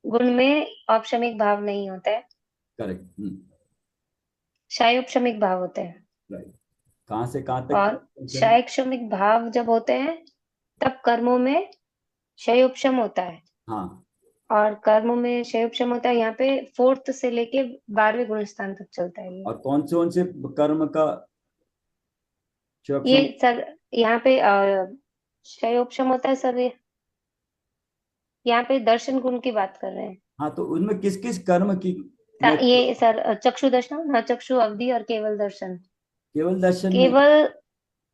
गुण में औपशमिक भाव नहीं होता है, करेक्ट। शायोपशमिक भाव होते हैं। राइट, कहाँ से कहाँ तक और क्वेश्चन है? शायक्षमिक भाव जब होते हैं तब कर्मों में क्षयोपशम होता है। हाँ, और कर्मों में क्षयोपशम होता है यहाँ पे 4th से लेके 12वें गुण स्थान तक चलता है ये। और कौन से कर्म का ये क्षयक्षम? सर यहाँ पे क्षयोपशम होता है सर, यहाँ पे दर्शन गुण की बात कर रहे हैं। हाँ, तो उनमें किस किस कर्म की मैं ये सर चक्षु दर्शन, हाँ चक्षु अवधि और केवल दर्शन। केवल दर्शन में, केवल,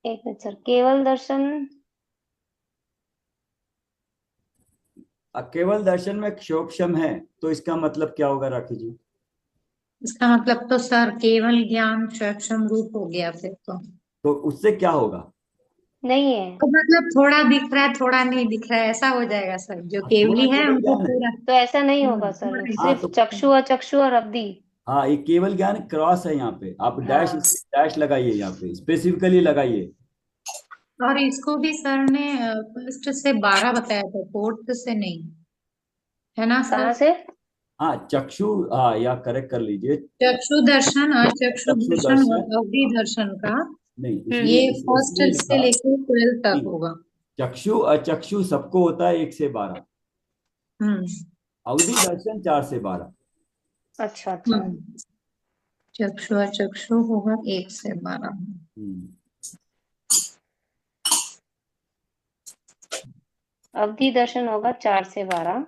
एक मिनट सर, केवल दर्शन। केवल दर्शन में क्षोभशम है, तो इसका मतलब क्या होगा राखी जी? इसका मतलब तो सर केवल ज्ञान सक्षम रूप हो गया फिर तो उससे क्या होगा? नहीं है। तो मतलब थोड़ा दिख रहा है थोड़ा नहीं दिख रहा है ऐसा हो जाएगा सर, जो थोड़ा केवली है केवल उनको ज्ञान है। पूरा। तो ऐसा नहीं होगा सर, थोड़ा। हाँ सिर्फ तो, चक्षु, अचक्षु और अवधि। हाँ, ये केवल ज्ञान क्रॉस है, यहाँ पे आप डैश, हाँ। डैश लगाइए, यहाँ पे स्पेसिफिकली लगाइए। और इसको भी सर ने फर्स्ट से 12 बताया था, फोर्थ से नहीं, है ना कहाँ सर? से? हाँ चक्षु, हाँ या करेक्ट कर लीजिए। चक्षु दर्शन, अचक्षु चक्षु दर्शन और दर्शन, अवधि दर्शन का नहीं हम्म इसलिए ये फर्स्ट इसलिए से लिखा लेकर 12 तक नहीं, होगा। चक्षु अचक्षु सबको होता है 1 से 12, हम्म। अवधि दर्शन 4 से 12। अच्छा अच्छा। चक्षु अचक्षु होगा 1 से 12। हम्म। अवधि दर्शन होगा 4 से 12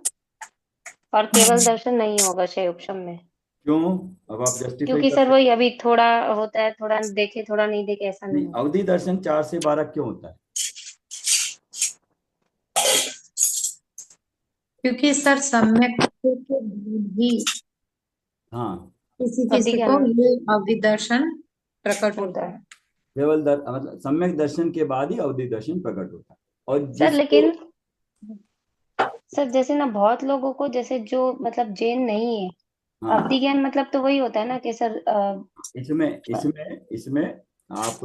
और केवल दर्शन नहीं होगा शैवक्षम में। क्यों? अब आप जस्टिफाई क्योंकि कर सर वही सकते अभी थोड़ा होता है, थोड़ा देखे थोड़ा नहीं देखे ऐसा नहीं, नहीं है। अवधि दर्शन 4 से 12 क्यों होता है? क्योंकि सर सम्यक के भी हाँ किसी अवधि किसी को ज्ञान ये अवधि दर्शन प्रकट होता होता है। है। मतलब सम्यक दर्शन के बाद ही अवधि दर्शन प्रकट होता है। और सर जिसको, लेकिन सर जैसे ना बहुत लोगों को, जैसे जो मतलब जैन नहीं है, हाँ अवधि ज्ञान मतलब तो वही होता है ना कि सर इसमें इसमें इसमें आप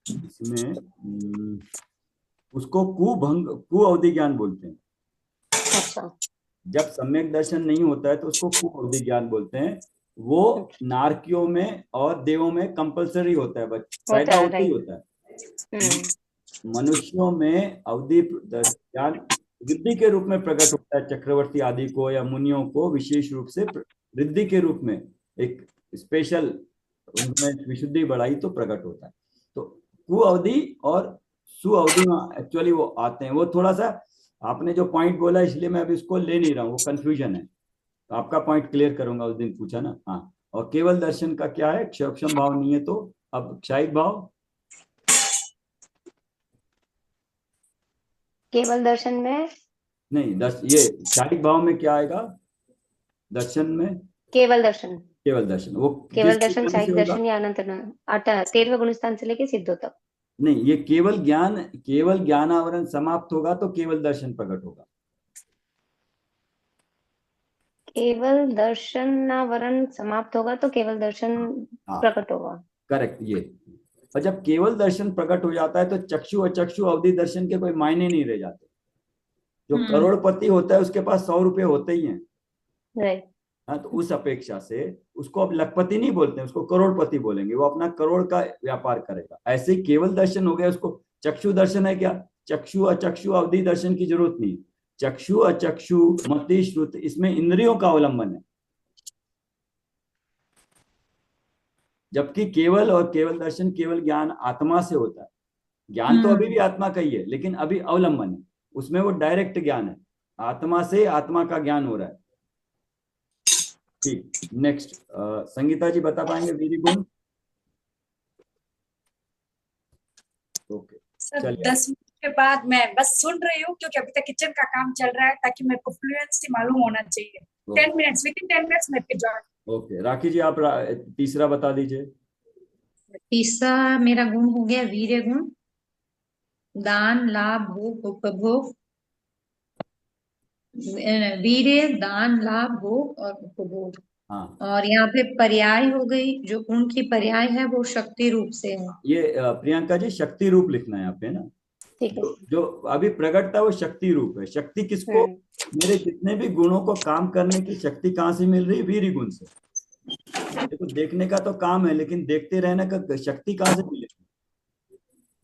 इसमें उसको कुभंग कु अवधि ज्ञान बोलते हैं। अच्छा जब सम्यक दर्शन नहीं होता है तो उसको कु अवधि ज्ञान बोलते हैं। वो अच्छा नारकियों में और देवों में कंपलसरी होता है, बस होता पैदा है होते ही राइट। होता है। हम्म। मनुष्यों में अवधि ज्ञान रिद्धि के रूप में प्रकट होता है, चक्रवर्ती आदि को या मुनियों को विशेष रूप से रिद्धि के रूप में, एक स्पेशल उनमें विशुद्धि बढ़ाई तो प्रकट होता है। तो कु अवधि और सु अवधि में एक्चुअली वो आते हैं। वो थोड़ा सा आपने जो पॉइंट बोला इसलिए मैं अभी उसको ले नहीं रहा हूँ, वो कंफ्यूजन है, तो आपका पॉइंट क्लियर करूंगा, उस दिन पूछा ना। हाँ, और केवल दर्शन का क्या है, क्षयक्षम भाव नहीं है तो अब क्षयिक भाव। केवल दर्शन में नहीं ये क्षयिक भाव में क्या आएगा दर्शन में? केवल दर्शन, केवल दर्शन वो केवल किस दर्शन स्थान से साहिक होगा? दर्शन या अनंत 13वें गुण स्थान से लेके सिद्धों तक। नहीं, ये केवल ज्ञान आवरण समाप्त होगा तो केवल दर्शन प्रकट होगा। केवल दर्शनावरण समाप्त होगा तो केवल दर्शन हाँ प्रकट होगा। करेक्ट ये। और जब केवल दर्शन प्रकट हो जाता है तो चक्षु अचक्षु अवधि दर्शन के कोई मायने नहीं रह जाते। जो हम्म। करोड़पति होता है उसके पास 100 रुपए होते ही हैं। राइट। हाँ, तो उस अपेक्षा से उसको अब लखपति नहीं बोलते हैं, उसको करोड़पति बोलेंगे। वो अपना करोड़ का व्यापार करेगा। ऐसे ही केवल दर्शन हो गया, उसको चक्षु दर्शन है क्या, चक्षु अचक्षु अवधि दर्शन की जरूरत नहीं। चक्षु अचक्षु मति श्रुति इसमें इंद्रियों का अवलंबन है, जबकि केवल और केवल दर्शन केवल ज्ञान आत्मा से होता है। ज्ञान तो अभी भी हम्म। आत्मा का ही है, लेकिन अभी अवलंबन है, उसमें वो डायरेक्ट ज्ञान है, आत्मा से आत्मा का ज्ञान हो रहा है। ठीक, नेक्स्ट संगीता जी बता पाएंगे वीरी गुण? ओके, सर चलिए। 10 मिनट के बाद मैं बस सुन रही हूँ क्योंकि अभी तक किचन का काम चल रहा है, ताकि मेरे को फ्लुएंसी मालूम होना चाहिए। 10 मिनट्स, विद इन 10 मिनट्स मैं फिर ज्वाइन। ओके राखी जी, आप तीसरा बता दीजिए। तीसरा मेरा गुण हो गया वीर्य गुण। दान लाभ भोग उपभोग। वीर्य दान लाभ भोग और उपभोग। हाँ, और यहाँ पे पर्याय हो गई, जो गुण की पर्याय है वो शक्ति रूप से है। ये प्रियंका जी शक्ति रूप लिखना है यहाँ पे ना। ठीक है जो सर। जो अभी प्रकट था वो शक्ति रूप है। शक्ति किसको? हम्म। मेरे जितने भी गुणों को काम करने की शक्ति कहाँ से मिल रही है? वीरी गुण से। देखो देखने का तो काम है, लेकिन देखते रहने का शक्ति कहाँ से मिलेगी?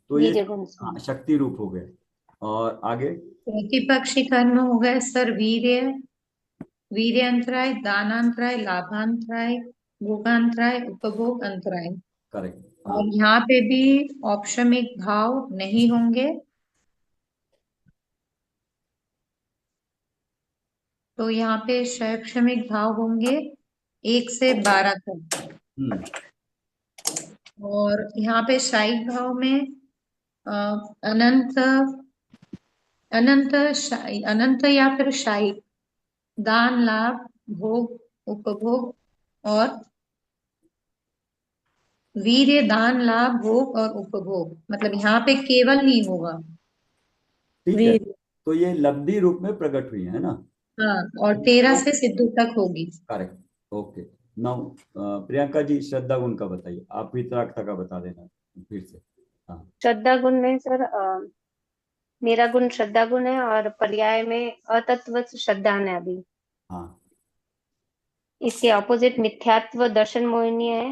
तो ये वीर्य गुण से। हाँ, शक्ति रूप हो गए। और आगे? प्रतिपक्षी कर्म हो गए सर वीर्य, वीर्यांतराय, दानांतराय, लाभांतराय, भोगांतराय, उपभोग अंतराय। करेक्ट, हाँ। और यहाँ पे भी औपशमिक भाव नहीं होंगे, तो यहाँ पे शैक्षणिक भाव होंगे 1 से 12 तक। हम्म। और यहाँ पे शायिक भाव में अ, अनंत, अनंत या फिर शायिक, दान लाभ भोग उपभोग और वीर्य दान लाभ भोग और उपभोग, मतलब यहाँ पे केवल नहीं होगा ठीक है, वीर्य। तो ये लब्धि रूप में प्रकट हुई है ना। हाँ, और 13 से सिद्धू तक होगी। Correct, okay. Now Priyanka ji श्रद्धा गुण का बताइए, आप वितरागता का बता देना फिर से। हाँ श्रद्धा गुण में सर मेरा गुण श्रद्धा गुण है और पर्याय में अतत्व श्रद्धा है अभी। हाँ इसके ऑपोजिट मिथ्यात्व दर्शन मोहिनीय है,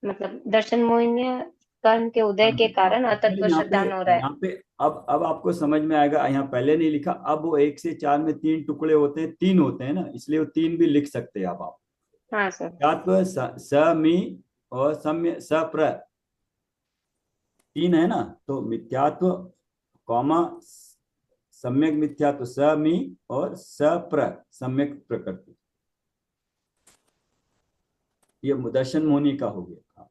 मतलब दर्शन मोहिनीय कर्म के उदय के हाँ। कारण एक्चुअली अतत्व यहाँ पे श्रद्धान हो रहा है। अब आपको समझ में आएगा, यहाँ पहले नहीं लिखा, अब वो 1 से 4 में 3 टुकड़े होते हैं, 3 होते हैं ना, इसलिए वो 3 भी लिख सकते हैं आप। हाँ सर। मिथ्यात्व समी और सम्य सप्र 3 है ना, तो मिथ्यात्व कॉमा सम्यक मिथ्यात्व समी और सप्र सम्यक प्रकृति, ये दर्शन मोनी का हो गया।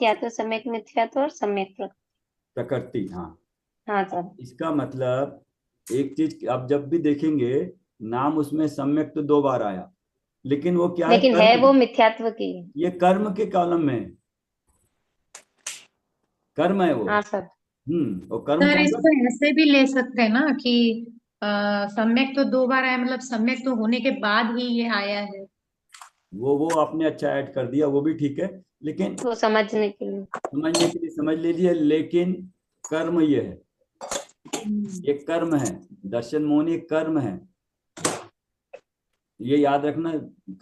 या तो सम्यक मिथ्यात्व और सम्यक प्रकृति हाँ। हाँ सर। इसका मतलब एक चीज आप जब भी देखेंगे, नाम उसमें सम्यक तो 2 बार आया, लेकिन वो क्या है, लेकिन है कर्म। वो मिथ्यात्व की। ये कर्म के कॉलम में है, कर्म है वो। हाँ सर। और कर्म सर कौन सा? इसको ऐसे भी ले सकते हैं ना कि सम्यक तो 2 बार आया, मतलब सम्यक तो होने के बाद ही ये आया है। वो आपने अच्छा ऐड कर दिया, वो भी ठीक है, लेकिन वो समझने के लिए। समझने के लिए समझ लीजिए, लेकिन कर्म ये है, हम्म। ये कर्म है, दर्शन मोहन एक कर्म है, ये याद रखना,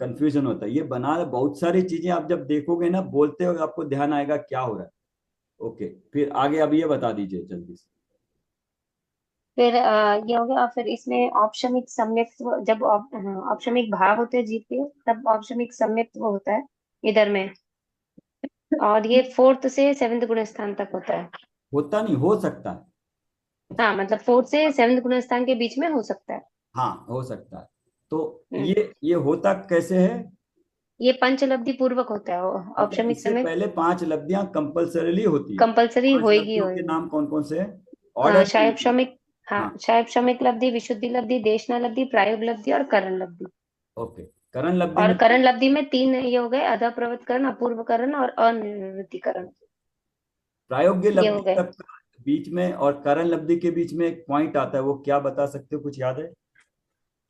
कंफ्यूजन होता है ये बना। बहुत सारी चीजें आप जब देखोगे ना, बोलते हो आपको ध्यान आएगा क्या हो रहा है। ओके, फिर आगे अब ये बता दीजिए जल्दी से। फिर ये हो गया। और फिर इसमें औपशमिक सम्यक्त्व, जब औपशमिक भाव होते हैं जीव के तब औपशमिक सम्यक्त्व होता है इधर में। और ये 4th से 7th गुण स्थान तक होता है। होता नहीं, हो सकता है। हाँ मतलब 4th से 7th गुण स्थान के बीच में हो सकता है। हाँ हो सकता है। तो हम्म। ये होता कैसे है? ये पंचलब्धि पूर्वक होता है मतलब औपशमिक इससे समय। पहले 5 लब्धियां कंपलसरीली होती है। कंपलसरी 5 होएगी लब्धियों के होएगी। नाम कौन कौन से हैं? ऑर्डर में लिखिए। शायपशमिक। हाँ हाँ शायपशमिक लब्धि, विशुद्धि लब्धि, देशना लब्धि, प्रायोग लब्धि और करण लब्धि। ओके, करण लब्धि और में करण लब्धि में 3 ये हो गए, अधः प्रवृत्तकरण, अपूर्वकरण और अनिवृत्तिकरण। प्रायोग्य ये हो लब्धि गए। तक का बीच में और करण लब्धि के बीच में एक पॉइंट आता है, वो क्या बता सकते हो, कुछ याद है?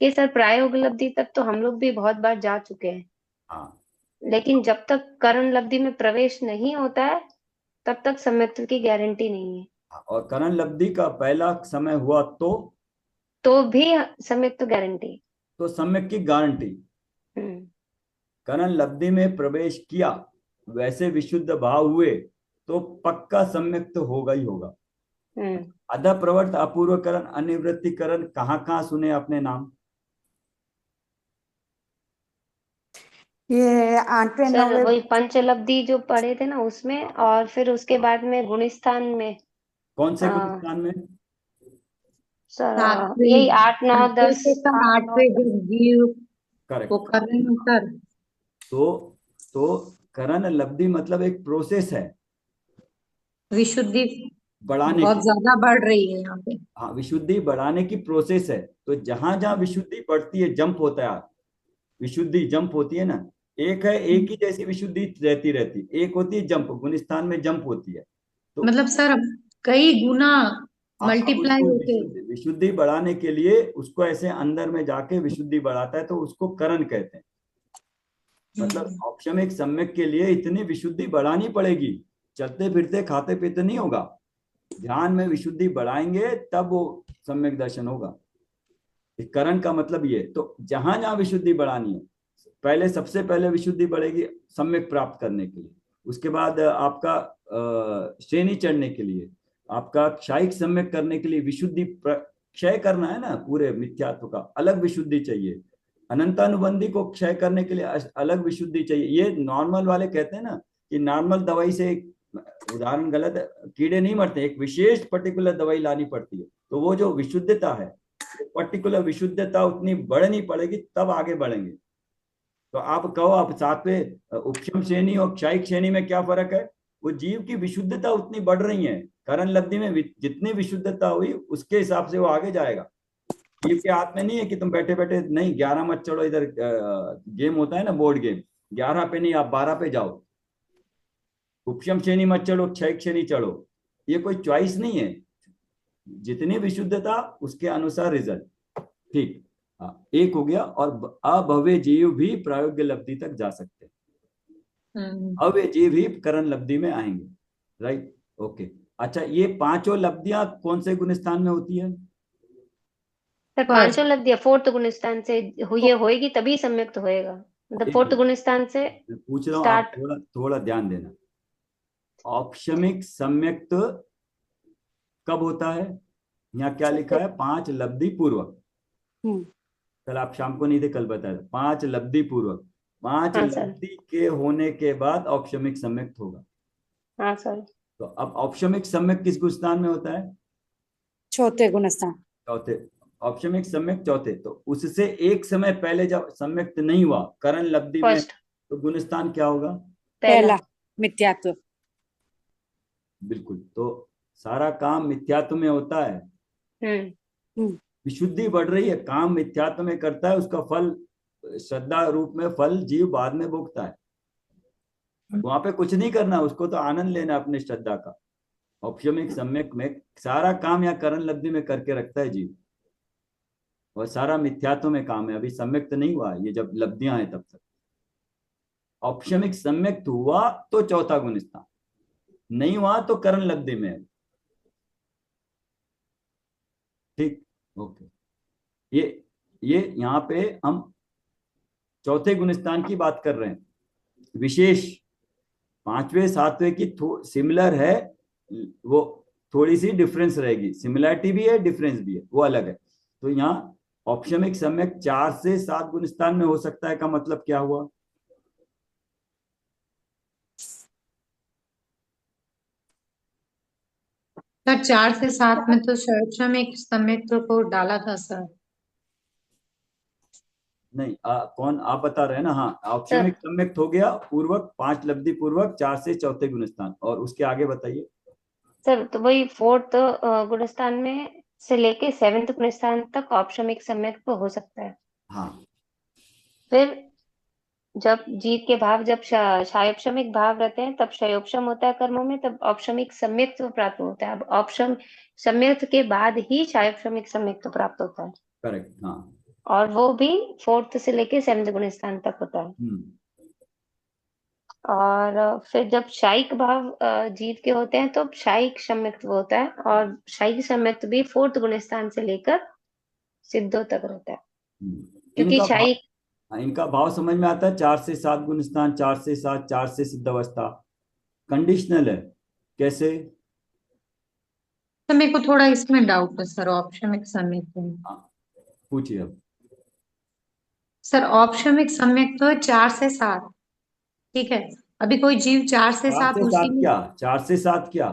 ये सर प्रायोग लब्धि तक तो हम लोग भी बहुत बार जा चुके हैं, हाँ लेकिन जब तक करण लब्धि में प्रवेश नहीं होता है तब तक सम्यक्त्व की गारंटी नहीं है। हाँ, और करण लब्धि का पहला समय हुआ तो भी सम्यक्त्व गारंटी। तो सम्यक की गारंटी। हम्म। करण लब्धि में प्रवेश किया, वैसे विशुद्ध भाव हुए, तो पक्का सम्यक तो होगा ही होगा। हम्म। अधः प्रवर्त, अपूर्वकरण, अनिवृत्तिकरण कहाँ कहाँ सुने अपने नाम? ये 8वें सर 9वें। वही पंचलब्धि जो पढ़े थे ना उसमें, और फिर उसके बाद में गुणस्थान में। कौन से गुण आ, स्थान में? सर यही सातवें 8 9 सातवें 10। से कम 8 9 8वें जो जीव वो करेक्ट। करण कर। तो तो करण लब्धि मतलब एक प्रोसेस है विशुद्धि बढ़ाने बहुत की। ज्यादा बढ़ रही है यहाँ पे। हाँ, विशुद्धि बढ़ाने की प्रोसेस है। तो जहां जहां विशुद्धि बढ़ती है, जंप होता है, विशुद्धि जंप होती है ना। एक है, एक ही जैसी विशुद्धि रहती रहती, एक होती है जंप, गुण स्थान में जंप होती है। तो मतलब सर कई गुना अब मल्टीप्लाई उसको होके। विशुद्धि विशुद्धि बढ़ाने के लिए उसको ऐसे अंदर में जाके विशुद्धि बढ़ाता है, तो उसको करण कहते हैं। मतलब औपशमिक सम्यक के लिए इतनी विशुद्धि बढ़ानी पड़ेगी, चलते फिरते खाते पीते नहीं होगा। ध्यान में विशुद्धि बढ़ाएंगे तब वो सम्यक दर्शन होगा। करण का मतलब ये, तो जहां जहां विशुद्धि बढ़ानी है, पहले सबसे पहले विशुद्धि बढ़ेगी सम्यक प्राप्त करने के लिए। उसके बाद आपका श्रेणी चढ़ने के लिए, आपका क्षायिक सम्यक करने के लिए विशुद्धि क्षय करना है ना, पूरे मिथ्यात्व का अलग विशुद्धि चाहिए। अनंतानुबंधी को क्षय करने के लिए अलग विशुद्धि चाहिए। ये नॉर्मल वाले कहते हैं ना कि नॉर्मल दवाई से, उदाहरण गलत है, कीड़े नहीं मरते, एक विशेष पर्टिकुलर दवाई लानी पड़ती है। तो वो जो विशुद्धता है, पर्टिकुलर विशुद्धता उतनी बढ़नी पड़ेगी, तब आगे बढ़ेंगे। तो आप कहो, आप 7वें उपशम श्रेणी और क्षायिक श्रेणी में क्या फर्क है? वो जीव की विशुद्धता उतनी बढ़ रही है, करण लब्धि में जितनी विशुद्धता हुई उसके हिसाब से वो आगे जाएगा। जीव के हाथ में नहीं है कि तुम बैठे बैठे नहीं 11 मत चढ़ो, इधर गेम होता है ना, बोर्ड गेम, 11 पे नहीं, आप 12 पे जाओ। उपशम श्रेणी मत चढ़ो, क्षयिक श्रेणी चढ़ो, ये कोई चॉइस नहीं है। जितनी विशुद्धता उसके अनुसार रिजल्ट। ठीक। हाँ, एक हो गया। और अभव्य जीव भी प्रायोग्य लब्धि तक जा सकते हैं, हम्म। अव्यय जीव ही करण लब्धि में आएंगे। राइट। ओके। अच्छा, ये पांचों लब्धियां कौन से गुणस्थान में होती है? Sir first. पांचों लग दिया, फोर्थ गुणस्थान से ये होएगी तभी सम्यक्त होएगा, मतलब एक फोर्थ मिनट, गुणस्थान से मैं पूछ रहा हूँ, आप स्टार्ट। थोड़ा थोड़ा ध्यान देना। औपशमिक सम्यक्त कब होता है? यहाँ क्या लिखा है? पांच लब्धि पूर्वक। हम्म। कल आप शाम को नहीं थे, कल बताया था, पांच लब्धि पूर्वक। पांच हाँ सर। लब्धि के होने के बाद औपशमिक सम्यक्त होगा। हाँ सर। तो अब औपशमिक सम्यक्त किस गुणस्थान में होता है? चौथे गुणस्थान। चौथे। औपशमिक सम्यक्त चौथे। तो उससे एक समय पहले जब सम्यक्त नहीं हुआ करण लब्धि में, फर्स्ट। तो गुणस्थान क्या होगा? पहला। पहला मिथ्यात्व। बिल्कुल। तो सारा काम मिथ्यात्व में होता है। हम्म। हम्म। विशुद्धि बढ़ रही है, काम मिथ्यात्व में करता है, उसका फल श्रद्धा रूप में फल जीव बाद में भोगता है। वहां पे कुछ नहीं करना, उसको तो आनंद लेना अपने श्रद्धा का। औपशमिक सम्यक में सारा काम या करण लब्धि में करके रखता है जीव, और सारा मिथ्यात्व में काम है, अभी सम्यक्त नहीं हुआ है, ये जब लब्धियां हैं तब तक। औपशमिक सम्यक्त हुआ तो चौथा गुण स्थान, नहीं हुआ तो करण लब्धि में है। ठीक। ओके। ये ये यहाँ पे हम चौथे गुणस्थान की बात कर रहे हैं। विशेष पांचवें सातवें की सिमिलर है, वो थोड़ी सी डिफरेंस रहेगी, सिमिलरिटी भी है डिफरेंस भी है, वो अलग है। तो यहाँ ऑप्शमिक सम्यक 4 से 7 गुणस्थान में हो सकता है का मतलब क्या हुआ? सर 4 से 7 में तो शैक्षणिक समिति को डाला था सर। नहीं, कौन आप बता रहे हैं ना? हाँ, सर औपशमिक सम्यक हो गया पूर्वक, 5 लब्धि पूर्वक, 4 से चौथे गुणस्थान, और उसके आगे बताइए। सर तो वही फोर्थ गुणस्थान में से लेके सेवेंथ गुणस्थान तक औपशमिक सम्यक्त हो सकता है। हाँ। फिर जब जीव के भाव जब क्षायोपशमिक भाव रहते हैं तब क्षयोपशम होता है कर्मों में, तब औपशमिक सम्यक्त प्राप्त होता है। अब औपशम सम्यक्त के बाद ही क्षायोपशमिक सम्यक्त प्राप्त होता है, करेक्ट। हाँ। और वो भी फोर्थ से लेके सेवेंथ गुणस्थान तक होता है। हम्म। और फिर जब क्षायिक भाव जीव के होते हैं तो क्षायिक सम्यक्त वो होता है, और क्षायिक सम्यक्त भी फोर्थ गुणस्थान से लेकर सिद्धों तक रहता है, क्योंकि इनका भाव, क्षायिक। हाँ, इनका भाव समझ में आता है। 4 से 7 गुणस्थान, 4 से 7, 4 से सिद्ध अवस्था कंडीशनल है। कैसे? तो मेरे को थोड़ा इसमें डाउट है सर, औपशमिक समिति में। हाँ, पूछिए अब। सर औपशमिक सम्यक तो 4 से 7, ठीक है। अभी कोई जीव 4 से 4 7 से उसी 7 में क्या? 4 से 7 क्या?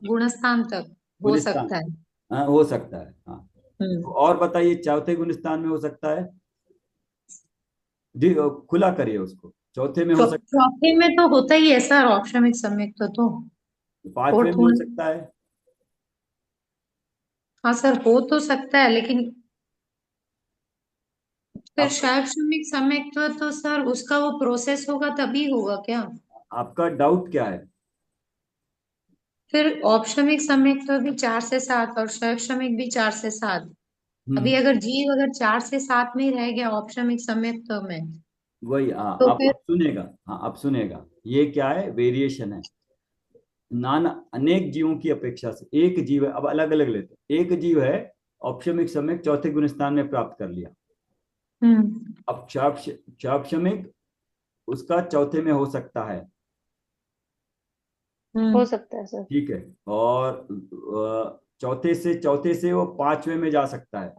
गुणस्थान तक हो गुलिस्तान। सकता है। हाँ, हो सकता है। हाँ। तो हम्म। और बताइए, चौथे गुलिस्तान में हो सकता है जी? खुला करिए उसको। चौथे में हो सकता है, चौथे में तो होता ही है सर औपशमिक सम्यक तो पांचवें फोर्थ में हो सकता है। हाँ सर, हो तो सकता है, लेकिन फिर आप, शैक्षणिक सम्यक तो सर उसका वो प्रोसेस होगा तभी होगा क्या? आपका डाउट क्या है? फिर औपशमिक सम्यक तो भी 4 से 7 और शैक्षणिक भी 4 से 7। अभी हम्म। अगर जीव अगर 4 से 7 में ही रह गया औपशमिक सम्यक तो में, वही, हाँ, तो आप फिर अब सुनेगा। हाँ, अब सुनेगा। ये क्या है? वेरिएशन है। नाना अनेक जीवों की अपेक्षा से एक जीव है, अब अलग अलग लेते हैं। एक जीव है, औपशमिक सम्यक चौथे गुणस्थान में प्राप्त कर लिया। हम्म अब क्षापशमिक उसका चौथे में हो सकता है। हो हम्म सकता है सर। ठीक है। और चौथे से वो पांचवें में जा सकता है।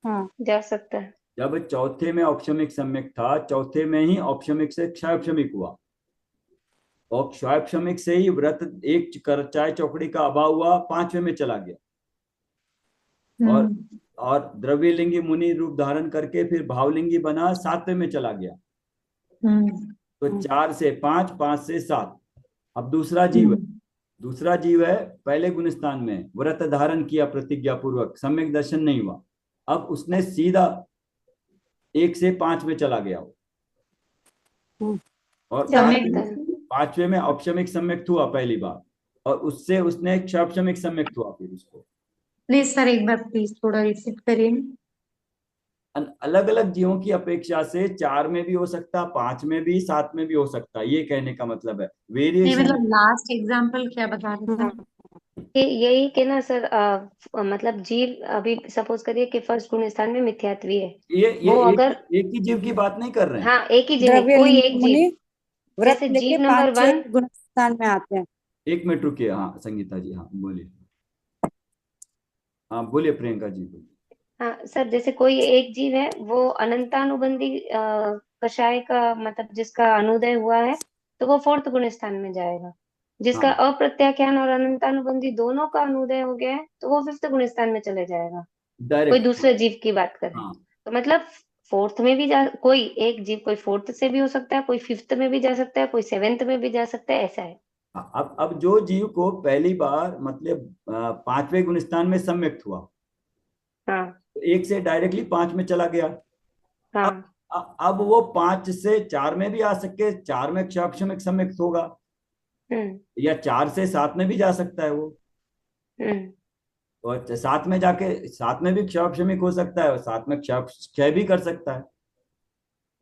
हाँ। जा सकता है। जब चौथे में औपशमिक सम्यक था, चौथे में ही औपशमिक से क्षापशमिक हुआ, और क्षापशमिक से ही व्रत एक चाय चौकड़ी का अभाव हुआ, पांचवें में चला गया। और हम्म द्रव्यलिंगी मुनि रूप धारण करके फिर भावलिंगी बना, सातवें में चला गया। हम्म तो 4 से 5, 5 से 7। अब दूसरा जीव है, हम्म दूसरा जीव है पहले गुणस्थान में, व्रत धारण किया प्रतिज्ञा पूर्वक, सम्यक दर्शन नहीं हुआ, अब उसने सीधा 1 से 5 में चला गया वो। हम्म। और जा सम्यक। सकता है। पांचवें में औपशमिक सम्यक्त हुआ पहली बार, और उससे उसने क्षापशमिक सम्यक्त हुआ फिर उसको। प्लीज सर एक बार प्लीज थोड़ा रिपीट करिए। अलग अलग जीवों की अपेक्षा से 4 में भी हो सकता है, 5 में भी, 7 में भी हो सकता है, ये कहने का मतलब है नहीं, वेरिएशन। मतलब लास्ट एग्जाम्पल क्या बता रहे थे? यही कि ना सर, मतलब जीव अभी सपोज करिए कि फर्स्ट गुण स्थान में मिथ्यात्वी है। ये वो एक अगर, एक ही जीव की बात नहीं कर रहे हैं। हाँ एक ही जीव नहीं, द्रव्य कोई लिंग एक जीव, मुनि व्रत जैसे लेके जीव नंबर 5-6 वन। गुण स्थान में आते हैं। एक मिनट रुकिए, हाँ संगीता जी, हाँ बोलिए। हाँ बोलिए प्रियंका जी बोलिए। हाँ सर, जैसे कोई एक जीव है वो अनंतानुबंधी कषाय का मतलब जिसका अनुदय हुआ है, तो वो फोर्थ गुण स्थान में जाएगा। जिसका हाँ अप्रत्याख्यान और अनंतानुबंधी दोनों का अनुदय हो गया है, तो वो फिफ्थ गुण स्थान में चले जाएगा। कोई डायरेक्ट, हाँ दूसरे जीव की बात करें हाँ तो मतलब फोर्थ में भी जा, कोई एक जीव कोई फोर्थ से भी हो सकता है, कोई फिफ्थ में भी जा सकता है, कोई सेवेंथ में भी जा सकता है, ऐसा है। हाँ। अब जो जीव को पहली बार मतलब 5वें गुण स्थान में सम्यक्त हुआ, हाँ तो एक से डायरेक्टली 5 में चला गया। अब हाँ। अब वो 5 से 4 में भी आ सके, 4 में क्षापशमिक सम्यक्त होगा, हम्म। या 4 से 7 में भी जा सकता है वो, हम्म। और 7 में जाके 7 में भी क्षापशमिक हो सकता है, और 7 में क्षय क्षय भी कर सकता है।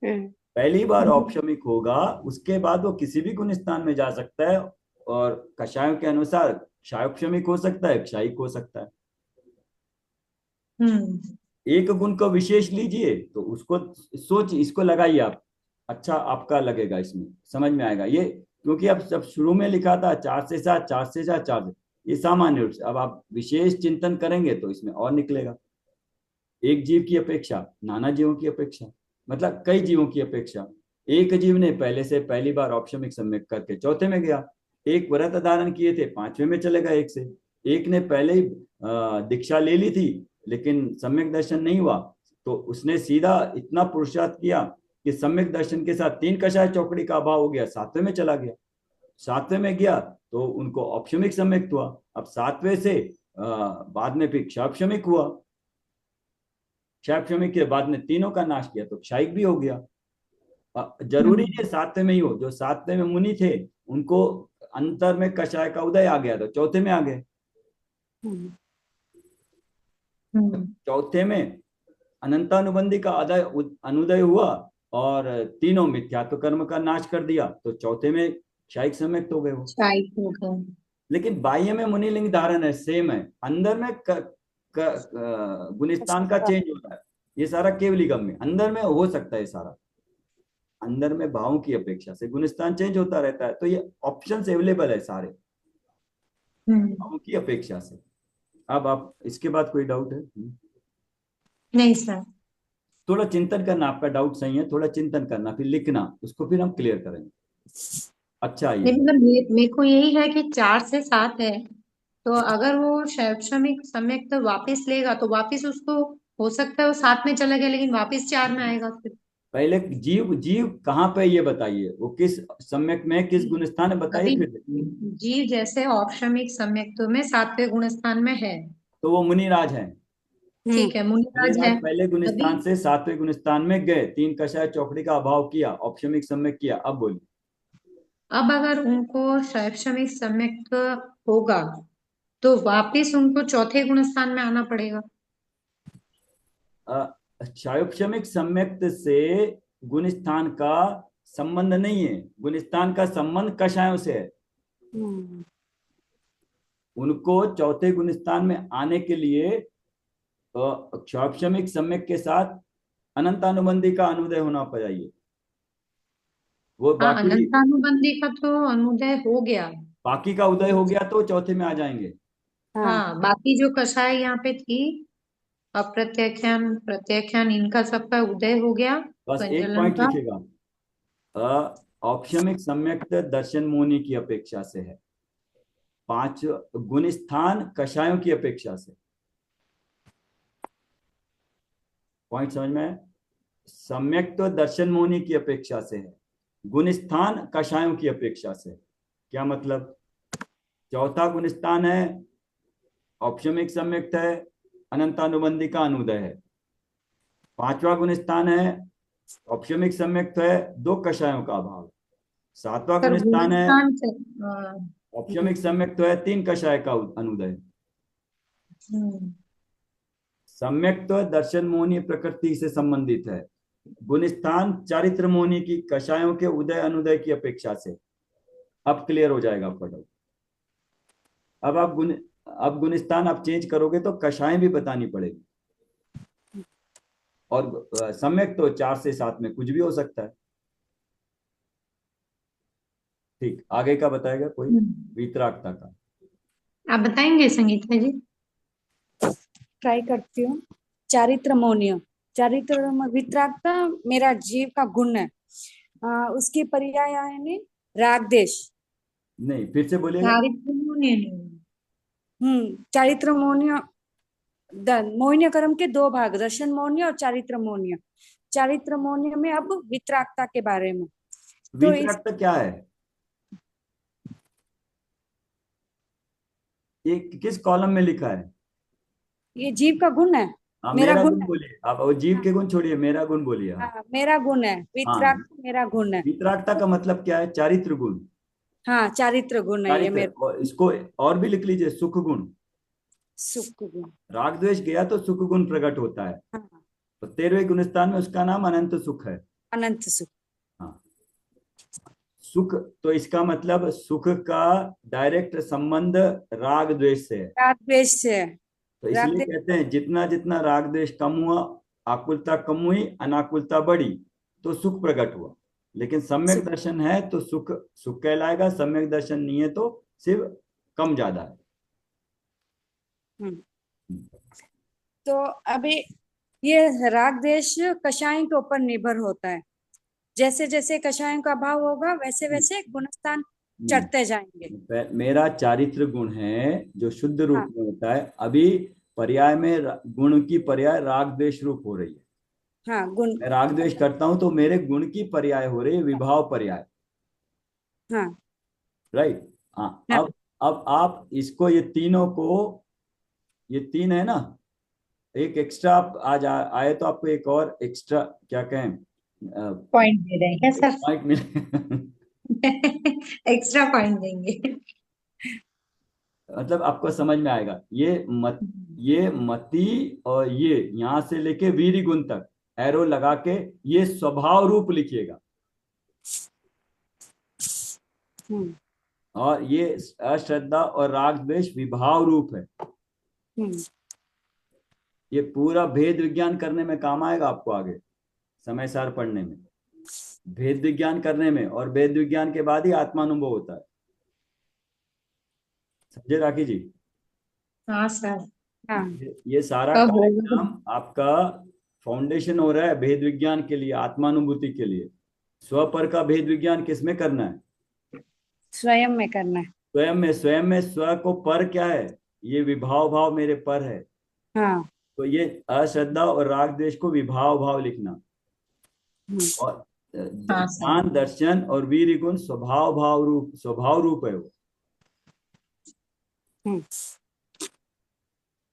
हम्म। पहली बार औपशमिक होगा, उसके बाद वो किसी भी गुण स्थान में जा सकता है, और कषायों के अनुसार क्षायोपशमिक हो सकता है, क्षायिक हो सकता है। हम्म। एक गुण को विशेष लीजिए तो उसको सोच, इसको लगाइए आप, अच्छा आपका लगेगा, इसमें समझ में आएगा ये। क्योंकि अब सब शुरू में लिखा था 4 से 7, 4 से 7, 4 से, ये सामान्य रूप से। अब आप विशेष चिंतन करेंगे तो इसमें और निकलेगा। एक जीव की अपेक्षा, नाना जीवों की अपेक्षा, मतलब कई जीवों की अपेक्षा। एक जीव ने पहले से पहली बार औपशमिक सम्यक करके चौथे में गया, एक व्रत धारण किए थे 5वें में चले गए, एक से। एक ने पहले ही दीक्षा ले ली थी लेकिन सम्यक दर्शन नहीं हुआ, तो उसने सीधा इतना पुरुषार्थ किया कि सम्यक दर्शन के साथ 3 कषाय चौकड़ी का अभाव हो गया, 7वें में चला गया। 7वें में गया तो उनको औपशमिक सम्यक हुआ। अब 7वें से बाद में फिर क्षापशमिक हुआ, क्षापशमिक के बाद में तीनों का नाश किया तो क्षायिक भी हो गया। जरूरी हम्म। है 7वें में ही हो, जो 7वें में मुनि थे उनको अंतर में कषाय का उदय आ गया तो चौथे में आ गए। हम्म। हम्म। चौथे में अनंतानुबंधी का अदय अनुदय हुआ, और तीनों मिथ्यात्व कर्म का नाश कर दिया, तो चौथे में क्षायिक सम्यक्त हो गए वो। शाही हो गए। लेकिन बाह्य में मुनिलिंग धारण है, सेम है, अंदर में गुणस्थान का चेंज होता है। ये सारा केवलिगम में अंदर में हो सकता है सारा, अंदर में भावों की अपेक्षा से गुणस्थान चेंज होता रहता है, तो ये ऑप्शंस अवेलेबल है सारे, हम्म। भावों की अपेक्षा से। अब आप इसके बाद कोई डाउट है? नहीं सर। थोड़ा चिंतन करना, आपका डाउट सही है, थोड़ा चिंतन करना फिर लिखना उसको, फिर हम क्लियर करेंगे। अच्छा ये नहीं, मतलब मेरे को यही है कि 4 से 7 है, तो अगर वो शैक्षणिक समय तो वापस लेगा तो वापस उसको हो सकता है वो 7 में चला गया लेकिन वापस 4 में आएगा फिर। पहले जीव जीव कहाँ पे ये बताइए, वो किस सम्यक में, किस गुण स्थान है बताइए अभी फिर। जीव जैसे औपशमिक सम्यक्तों में 7वें गुण स्थान में है। तो वो मुनिराज है। ठीक है, मुनिराज है। मुनिराज पहले गुण अभी स्थान से 7वें गुण स्थान में गए, 3 कषाय चौकड़ी का अभाव किया, औपशमिक सम्यक किया। अब बोलिए। अब अगर उनको शैक्षणिक सम्यक्त होगा तो वापिस उनको चौथे गुण स्थान में आना पड़ेगा। क्षायोपशमिक सम्यक्त से गुण स्थान का संबंध नहीं है, गुण स्थान का संबंध कषायों से है। हम्म। उनको चौथे गुण स्थान में आने के लिए क्षापशमिक सम्यक के साथ अनंतानुबंधी का अनुदय होना चाहिए। वो हाँ, बाकी, अनंतानुबंधी का तो अनुदय हो गया। बाकी का उदय हो गया तो चौथे में आ जाएंगे। हाँ। हाँ, बाकी जो कषाय यहाँ पे थी, अप्रत्याख्यान प्रत्याख्यान, इनका सबका उदय हो गया बस एक संचलन पॉइंट का। लिखेगा, औपशमिक सम्यक्त दर्शन मुनि की अपेक्षा से है, 5 गुण स्थान कषायों की अपेक्षा से। पॉइंट समझ में है? सम्यक तो दर्शन मुनि की अपेक्षा से है, गुण स्थान कषायों की अपेक्षा से। क्या मतलब? चौथा गुण स्थान है, औपशमिक सम्यक है, अनंतानुबंधी का अनुदय है। 5वां गुण स्थान है, औपशमिक सम्यक है, 2 कषायों का अभाव। 7वां पर गुण गुण स्थान है, स्थान से औपशमिक सम्यक है, 3 कषाय का अनुदय। हम्म, सम्यक तो दर्शन मोहनी प्रकृति से संबंधित है। गुणस्थान चारित्र मोहनी की कषायों के उदय अनुदय की अपेक्षा से। अब क्लियर हो जाएगा आपका डाउट। अब अब गुणस्थान आप चेंज करोगे तो कषाएं भी बतानी पड़ेगी। और सम्यक तो 4 से 7 में कुछ भी हो सकता है। ठीक, आगे का बताएगा कोई? वितरागता का आप बताएंगे संगीता जी? ट्राई करती हूँ। चारित्र मौन्य, चारित्र वितरागता मेरा जीव का गुण है। उसकी पर्याय यानी राग देश। नहीं, फिर से बोलिएगा। चारित्र नहीं। चारित्र मौन्य, मौन्य कर्म के 2 भाग, दर्शन मौन्य और चारित्र मौन्य। चारित्र मौन्य में अब वितरागता के बारे में। तो वितरागता क्या है? ये किस कॉलम में लिखा है? ये जीव का गुण है। हाँ, मेरा मेरा गुण गुण है। बोलिए आप। वो जीव के गुण छोड़िए, मेरा गुण बोलिए। हाँ, हाँ, मेरा गुण है। हाँ। वितरागता मेरा गुण है। वितरागता का मतलब क्या है? चारित्र गुण। हाँ, चारित्र गुण है ये चारित्र, मेरा। और इसको और भी लिख लीजिए, सुख गुण। सुख गुण। राग द्वेष गया तो सुख गुण प्रकट होता है। हाँ, तो 13वें गुणस्थान में उसका नाम अनंत सुख है। अनंत सुख। हाँ, सुख तो इसका मतलब सुख का डायरेक्ट संबंध राग द्वेष से है। राग द्वेष से है। तो राग इसलिए द्वेष। कहते हैं जितना जितना राग द्वेष कम हुआ, आकुलता कम हुई, अनाकुलता बढ़ी, तो सुख प्रकट हुआ। लेकिन सम्यक सुख। दर्शन है तो सुख सुख कहलाएगा। सम्यक दर्शन नहीं है तो सिर्फ कम ज्यादा है। हम्म। तो अभी ये राग द्वेष कषाय के ऊपर निर्भर होता है। जैसे जैसे कषायों का भाव होगा वैसे वैसे गुणस्थान चढ़ते जाएंगे। मेरा चारित्र गुण है जो शुद्ध रूप हाँ, में होता है। अभी पर्याय में गुण की पर्याय राग द्वेष रूप हो रही है। हाँ, गुण। मैं राग द्वेष करता हूं तो मेरे गुण की पर्याय हो रही है, विभाव पर्याय। हाँ, राइट। हाँ, हाँ, अब आप इसको, ये तीनों को, ये 3 है ना, एक एक्स्ट्रा आप आज आए तो आपको एक और एक्स्ट्रा क्या कहें, पॉइंट दे देंगे सर। पॉइंट मिले। एक्स्ट्रा पॉइंट देंगे। मतलब आपको समझ में आएगा। ये मति और ये यहां से लेके वीरि गुण तक एरो लगा के ये स्वभाव रूप लिखिएगा। हम्म, और ये अश्रद्धा और राग द्वेष विभाव रूप है। हम्म, ये पूरा भेद विज्ञान करने में काम आएगा आपको आगे, समय सार पढ़ने में। भेद विज्ञान करने में, और भेद विज्ञान के बाद ही आत्मानुभव होता है। समझे राखी जी? हाँ सर। हाँ, ये सारा कब होगा? कार्यक्रम आपका फाउंडेशन हो रहा है भेद विज्ञान के लिए, आत्मानुभूति के लिए। स्वपर का भेद विज्ञान किसमें करना है? स्वयं में करना है। स्वयं में। स्वयं में स्व को पर क्या है? ये विभाव भाव मेरे पर है। हाँ, तो ये अश्रद्धा और राग द्वेष को विभाव भाव लिखना। हम्म, और हाँ सर। ज्ञान दर्शन और वीर गुण स्वभाव भाव रूप, स्वभाव रूप है वो। हम्म,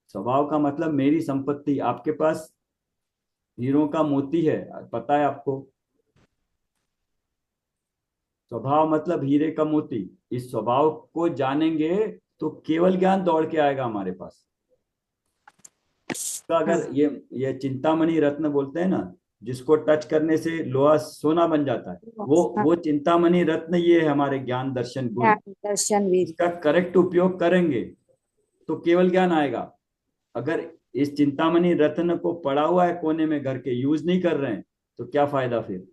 स्वभाव का मतलब मेरी संपत्ति। आपके पास हीरो का मोती है, पता है आपको? स्वभाव मतलब हीरे का मोती। इस स्वभाव को जानेंगे तो केवल ज्ञान दौड़ के आएगा हमारे पास। तो हाँ, अगर ये चिंतामणि रत्न बोलते हैं ना, जिसको टच करने से लोहा सोना बन जाता है, हाँ, वो चिंतामणि रत्न ये है हमारे ज्ञान दर्शन गुण। ज्ञान दर्शन वीर। इसका करेक्ट उपयोग करेंगे तो केवल ज्ञान आएगा। अगर इस चिंतामणि रत्न को पड़ा हुआ है कोने में घर के, यूज नहीं कर रहे हैं, तो क्या फायदा फिर?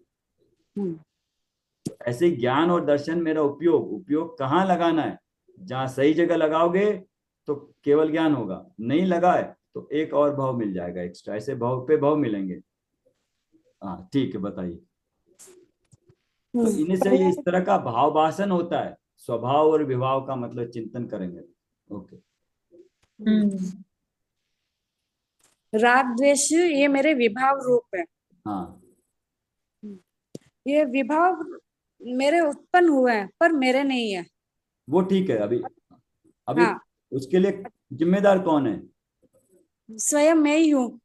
हम्म, ऐसे ही ज्ञान और दर्शन मेरा उपयोग, उपयोग कहाँ लगाना है? जहां सही जगह लगाओगे तो केवल ज्ञान होगा। नहीं लगाए तो एक और भाव मिल जाएगा एक्स्ट्रा। ऐसे भाव पे भाव मिलेंगे। हाँ, ठीक है, बताइए। तो इन्हीं से ये इस तरह का भाव भाषण होता है। स्वभाव और विभाव का मतलब चिंतन करेंगे। ओके। हम्म। राग द्वेष ये मेरे विभाव रूप है। हाँ, ये विभाव मेरे उत्पन्न हुए हैं पर मेरे नहीं है। वो ठीक है। अभी अभी हाँ, उसके लिए जिम्मेदार कौन है? स्वयं मैं ही हूँ।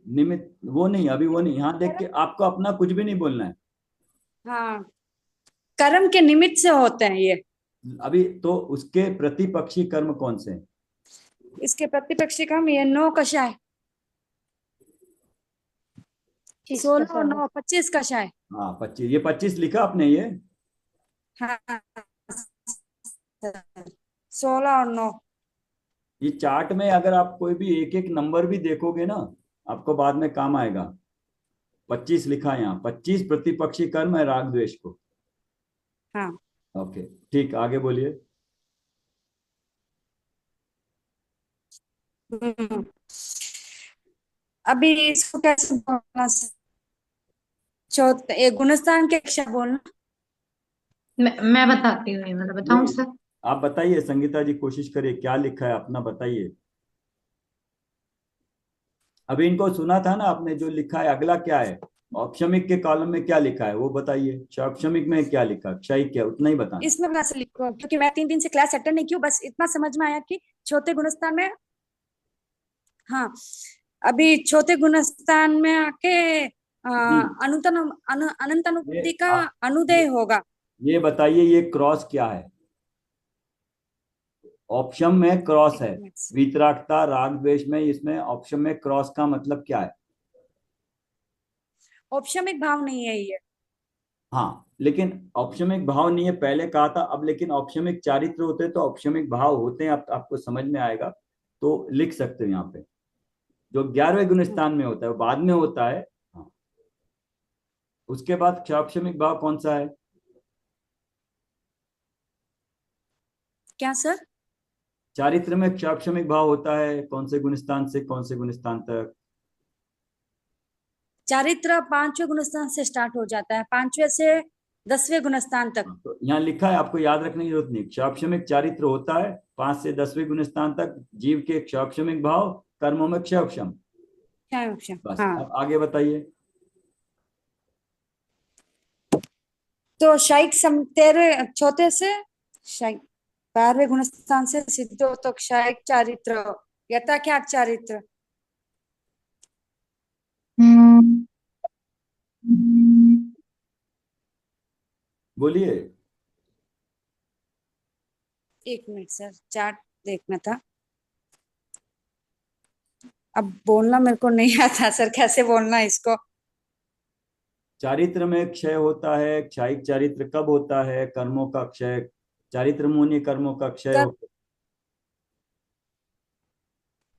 निमित्त वो नहीं, अभी वो नहीं। यहाँ देख के आपको अपना कुछ भी नहीं बोलना है। हाँ, कर्म के निमित्त से होते हैं ये। अभी तो उसके प्रतिपक्षी कर्म कौन से हैं? इसके प्रतिपक्षी क्रम ये 9 कषाय, 16 और 9 25 कषाय। हाँ 25, ये 25 लिखा आपने ये? हाँ 16 और 9। ये चार्ट में अगर आप कोई भी एक एक नंबर भी देखोगे ना, आपको बाद में काम आएगा। 25 लिखा है यहाँ, 25 प्रतिपक्षी कर्म है राग द्वेष को। हाँ ओके ठीक, आगे बोलिए। हम्म। अभी इसको कैसे बोलना? चौथे गुणस्थान के अक्षर बोलना। मैं बताती हूँ, मतलब बताऊं नहीं, सर? आप बताइए संगीता जी, कोशिश करिए, क्या लिखा है अपना बताइए। अभी इनको सुना था ना आपने जो लिखा है, अगला क्या है? औपशमिक के कॉलम में क्या लिखा है वो बताइए। औपशमिक में क्या लिखा, क्षय क्या, उतना ही बताना। इसमें क्लास लिखो, क्योंकि मैं 3 दिन से क्लास अटेंड नहीं की हूँ, बस इतना समझ में आया कि चौथे गुणस्थान में, हाँ अभी चौथे गुणस्थान में आके जी, अनंत ये अनुपत्ति का आप अनुदय होगा। ये बताइए, ये क्रॉस क्या है? ऑप्शन में क्रॉस है। वीतरागता राग द्वेष में, इसमें ऑप्शन में क्रॉस का मतलब क्या है? औपशमिक भाव नहीं है ये। हाँ लेकिन औपशमिक भाव नहीं है पहले कहा था, अब लेकिन औपशमिक चारित्र होते हैं तो औपशमिक भाव होते हैं, आपको समझ में आएगा तो लिख सकते हो यहाँ पे। जो 11वें गुण स्थान में होता है वो बाद में होता है। हाँ, उसके बाद क्षौपशमिक भाव कौन सा है? क्या सर? चारित्र में क्षौपशमिक भाव होता है कौन से गुण स्थान से कौन से गुण स्थान तक? चारित्र 5वें गुणस्थान से स्टार्ट हो जाता है, 5वें से 10वें गुणस्थान तक। हाँ, तो यहाँ लिखा है, आपको याद रखने की जरूरत नहीं। क्षौपशमिक चारित्र होता है 5 से 10वें गुण स्थान तक, जीव के क्षौपशमिक भाव, कर्मों में क्षौपशम। क्या है ऑप्शन? बस, हाँ अब आगे बताइए। तो शाइक तेरे चौथे से शाइक 12वें गुणस्थान से सिद्ध हो तो क्षायिक चारित्र, यथा क्या चारित्र? बोलिए। एक मिनट सर, चार्ट देखना था। अब बोलना मेरे को नहीं आता सर, कैसे बोलना है इसको? चारित्र में क्षय होता है, क्षायिक चारित्र कब होता है? कर्मों का क्षय, चारित्र मोहनीय कर्मों का क्षय कर, हो।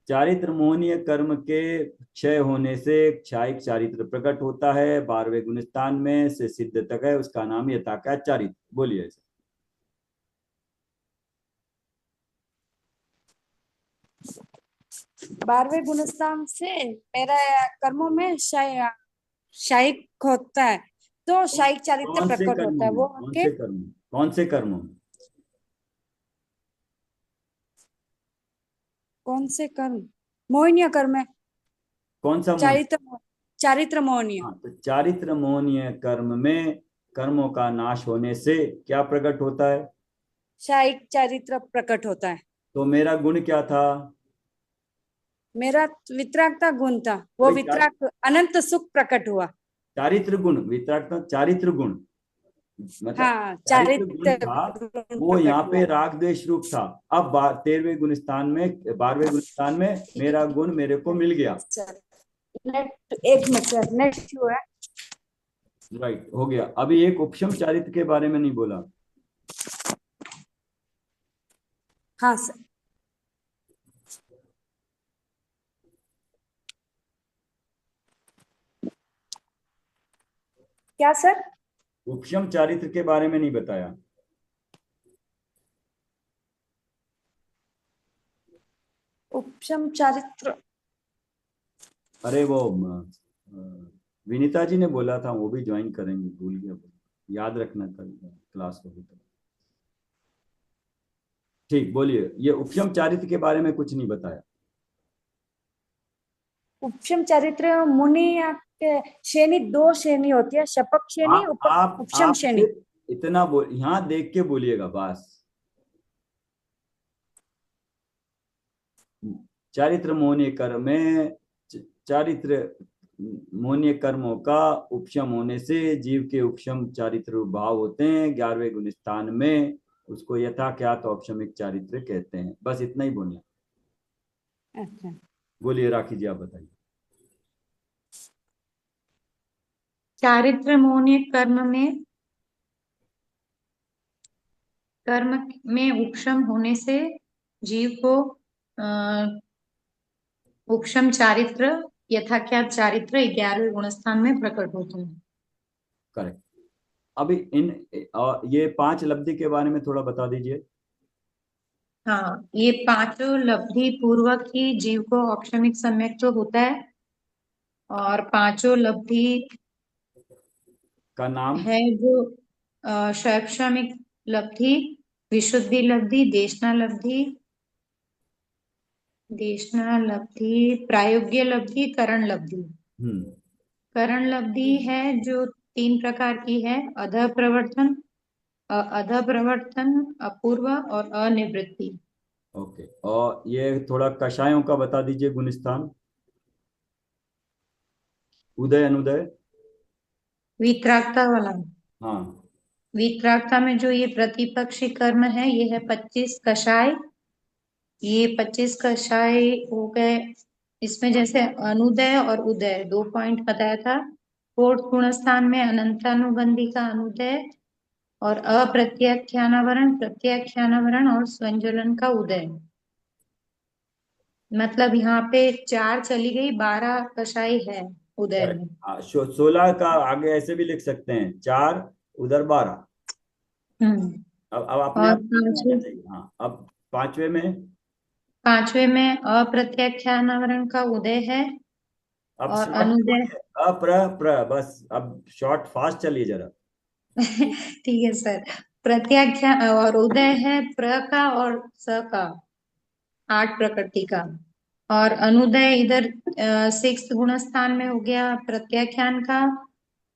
चारित्र मोहनीय कर्म के क्षय होने से क्षायिक चारित्र प्रकट होता है, 12वें गुण स्थान में से सिद्ध तक है, उसका नाम यथाख्यात चारित्र। बोलिए। 12वें गुणस्थान से मेरा कर्मों में शाइक होता है, तो शाइक चारित्र कौन से प्रकट होता कर्मों है में, वो कौन के। से कर्म, कौन से कर्मों में? कौन से कर्म? मोहिनीय कर्म है। कौन सा मोहन? चारित्र, चारित्र मोहनीय। हाँ, तो चारित्र मोहनीय कर्म में कर्मों का नाश होने से क्या प्रकट होता है? शाइक चारित्र प्रकट होता है। तो मेरा गुण क्या था? मेरा वितरागता गुण था, वो वही वितराग अनंत सुख प्रकट हुआ। चारित्र गुण, वितरागता चारित्र गुण, मतलब हाँ चारित्र गुण चारित्र था, गुण वो यहाँ प्रकट पे हुआ। राग द्वेष रूप था। अब 13वें गुण स्थान में, 12वें गुण स्थान में मेरा गुण मेरे को मिल गया। एक मिनट सर, नेक्स्ट क्यों है? राइट, हो गया। अभी एक उपशम चारित्र के बारे में नहीं बोला। हाँ सर। क्या सर? उपशम चारित्र के बारे में नहीं बताया। उपशम चारित्र, अरे वो विनीता जी ने बोला था, वो भी ज्वाइन करेंगे, भूल गया, याद रखना था क्लास होगी तो। ठीक, बोलिए। ये उपशम चारित्र के बारे में कुछ नहीं बताया। उपशम चरित्र मुनि के श्रेणी 2 श्रेणी होती है, शपक श्रेणी, उपशम आप श्रेणी। सिर्फ इतना बोल, यहाँ देख के बोलिएगा बस। चारित्र मोहनीय कर्म में, चारित्र मोहनीय कर्मों का उपशम होने से जीव के उपशम चारित्र भाव होते हैं 11वें गुण स्थान में, उसको यथाख्यात औपशमिक चारित्र कहते हैं। बस इतना ही बोलना। अच्छा। बोलिए राखी जी, आप बताइए। चारित्र मौन कर्म में उपशम होने से जीव को उपशम चारित्र यथाख्यात चारित्र 11वें गुणस्थान में प्रकट होते हैं। करेक्ट। अभी ये 5 लब्धि के बारे में थोड़ा बता दीजिए। हाँ, ये पांचों लब्धि पूर्वक ही जीव को औपशमिक सम्यक तो होता है, और पांचों लब्धि का नाम है जो शैक्षणिक लब्धि, विशुद्धि लब्धि, देशना लब्धि, प्रायोग्य लब्धि, करण लब्धि। हम्म करण लब्धि है जो 3 प्रकार की है: अधः प्रवर्तन, अपूर्व और अनिवृत्ति। ओके। और ये थोड़ा कषायों का बता दीजिए गुणस्थान। उदय अनुदय। वितरागता वाला, हाँ। वितरागता में जो ये प्रतिपक्षी कर्म है, ये है 25 कषाय। ये 25 कषाय हो गए। इसमें जैसे अनुदय और उदय 2 पॉइंट बताया था। फोर्थ गुणस्थान में अनंतानुबंधी का अनुदय, और अप्रत्याख्यानावरण, प्रत्याख्यानावरण और स्वंजलन का उदय। मतलब यहाँ पे 4 चली गई, 12 कषाय है उदय में। 16 का आगे ऐसे भी लिख सकते हैं, 4 उधर 12। हम्म। अब अपने और आप समझ में आना चाहिए। हाँ, अब पांचवे में अप्रत्याख्यानावरण का उदय है, अब और शॉर्ट अनुदय बस अब शॉर्ट फास्ट चलिए जरा। ठीक है सर। प्रत्याख्यान और उदय है प्र का और स का, 8 प्रकृति का। और अनुदय इधर 6th गुणस्थान में हो गया प्रत्याख्यान का,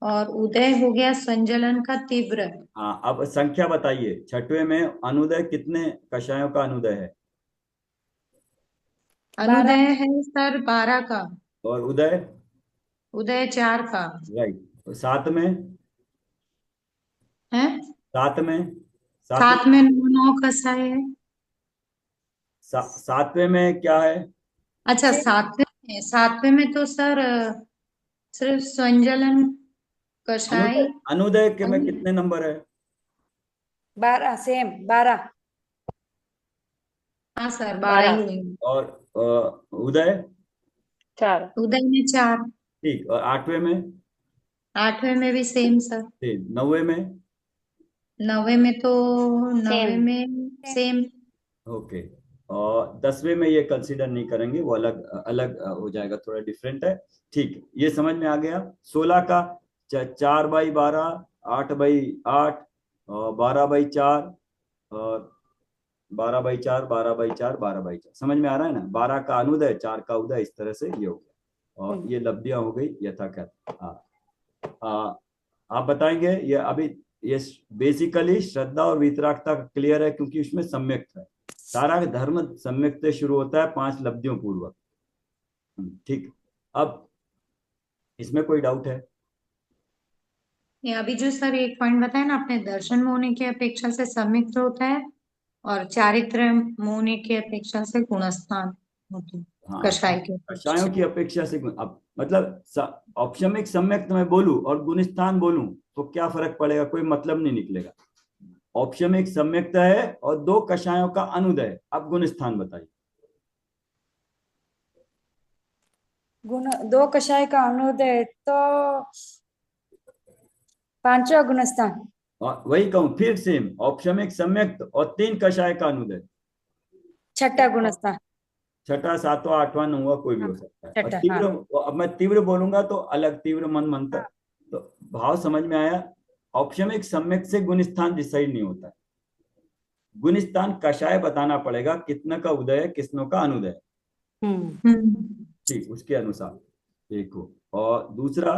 और उदय हो गया संजलन का तीव्र। हाँ, अब संख्या बताइए। 6वें में अनुदय कितने कषायों का अनुदय है? अनुदय है सर 12 का, और उदय? उदय 4 का राइट। तो 7 में? है। 7 में? 7 साथ में 9 कसाय है। 7वें में क्या है? अच्छा, सातवें में तो सर सिर्फ संजलन कषाय। अनुदय के में कितने नंबर है? 12 सेम 12। हाँ सर, 12 ही हुई। और उदय? 4। उदय में 4। ठीक। और 8वें में? 8वें में भी सेम सर। 9वें में? 9वें में तो सेम। 9वें में सेम। ओके। और 10वें में ये कंसीडर नहीं करेंगे, वो अलग अलग हो जाएगा, थोड़ा डिफरेंट है। ठीक है, ये समझ में आ गया। 16 का 4/12, 8/8, और 12/4, और 12/4, 12/4, 12/4। समझ में आ रहा है ना? 12 का अनुदय, 4 का उदय, इस तरह से ये हो गया। और ये लब्धियां हो गई यथाख्यात। हाँ, आप बताएंगे ये अभी। ये बेसिकली श्रद्धा और वितरागता क्लियर है, क्योंकि उसमें सम्यक है। सारा धर्म सम्यक से शुरू होता है 5 लब्धियों पूर्वक। ठीक। अब इसमें कोई डाउट है? ये अभी जो सर एक पॉइंट बताया ना आपने, दर्शन में होने की अपेक्षा से सम्यक्त होता है, और चारित्र में होने की अपेक्षा से गुणस्थान होते हैं, हाँ, कषाय के कषायों अपेक्षा। की अपेक्षा से अब मतलब औपशमिक सम्यक मैं बोलूं और गुणस्थान बोलूं तो क्या फर्क पड़ेगा? कोई मतलब नहीं निकलेगा। औपशमिक सम्यक्ता है और 2 कषायों का अनुदय। अब गुणस्थान बताइए। गुण 2 कषाय का अनुदय तो 5वां गुणस्थान। और वही कहूं फिर, सेम औपशमिक सम्यक्त और 3 कषाय का अनुदय। 6ठा गुणस्थान। 6ठा, 7वां, 8वां, 9वां कोई भी हाँ, हो सकता है। और 6ठा। हाँ। तीव्र, अब मैं तीव्र बोलूंगा तो अलग, तीव्र मन मंत्र। तो भाव समझ में आया? औपशमिक सम्यक से गुणस्थान डिसाइड नहीं होता है। गुणस्थान कषाय बताना पड़ेगा, कितना का उदय है, किसनों का अनुदय है। ठीक, उसके अनुसार एक हो। और दूसरा,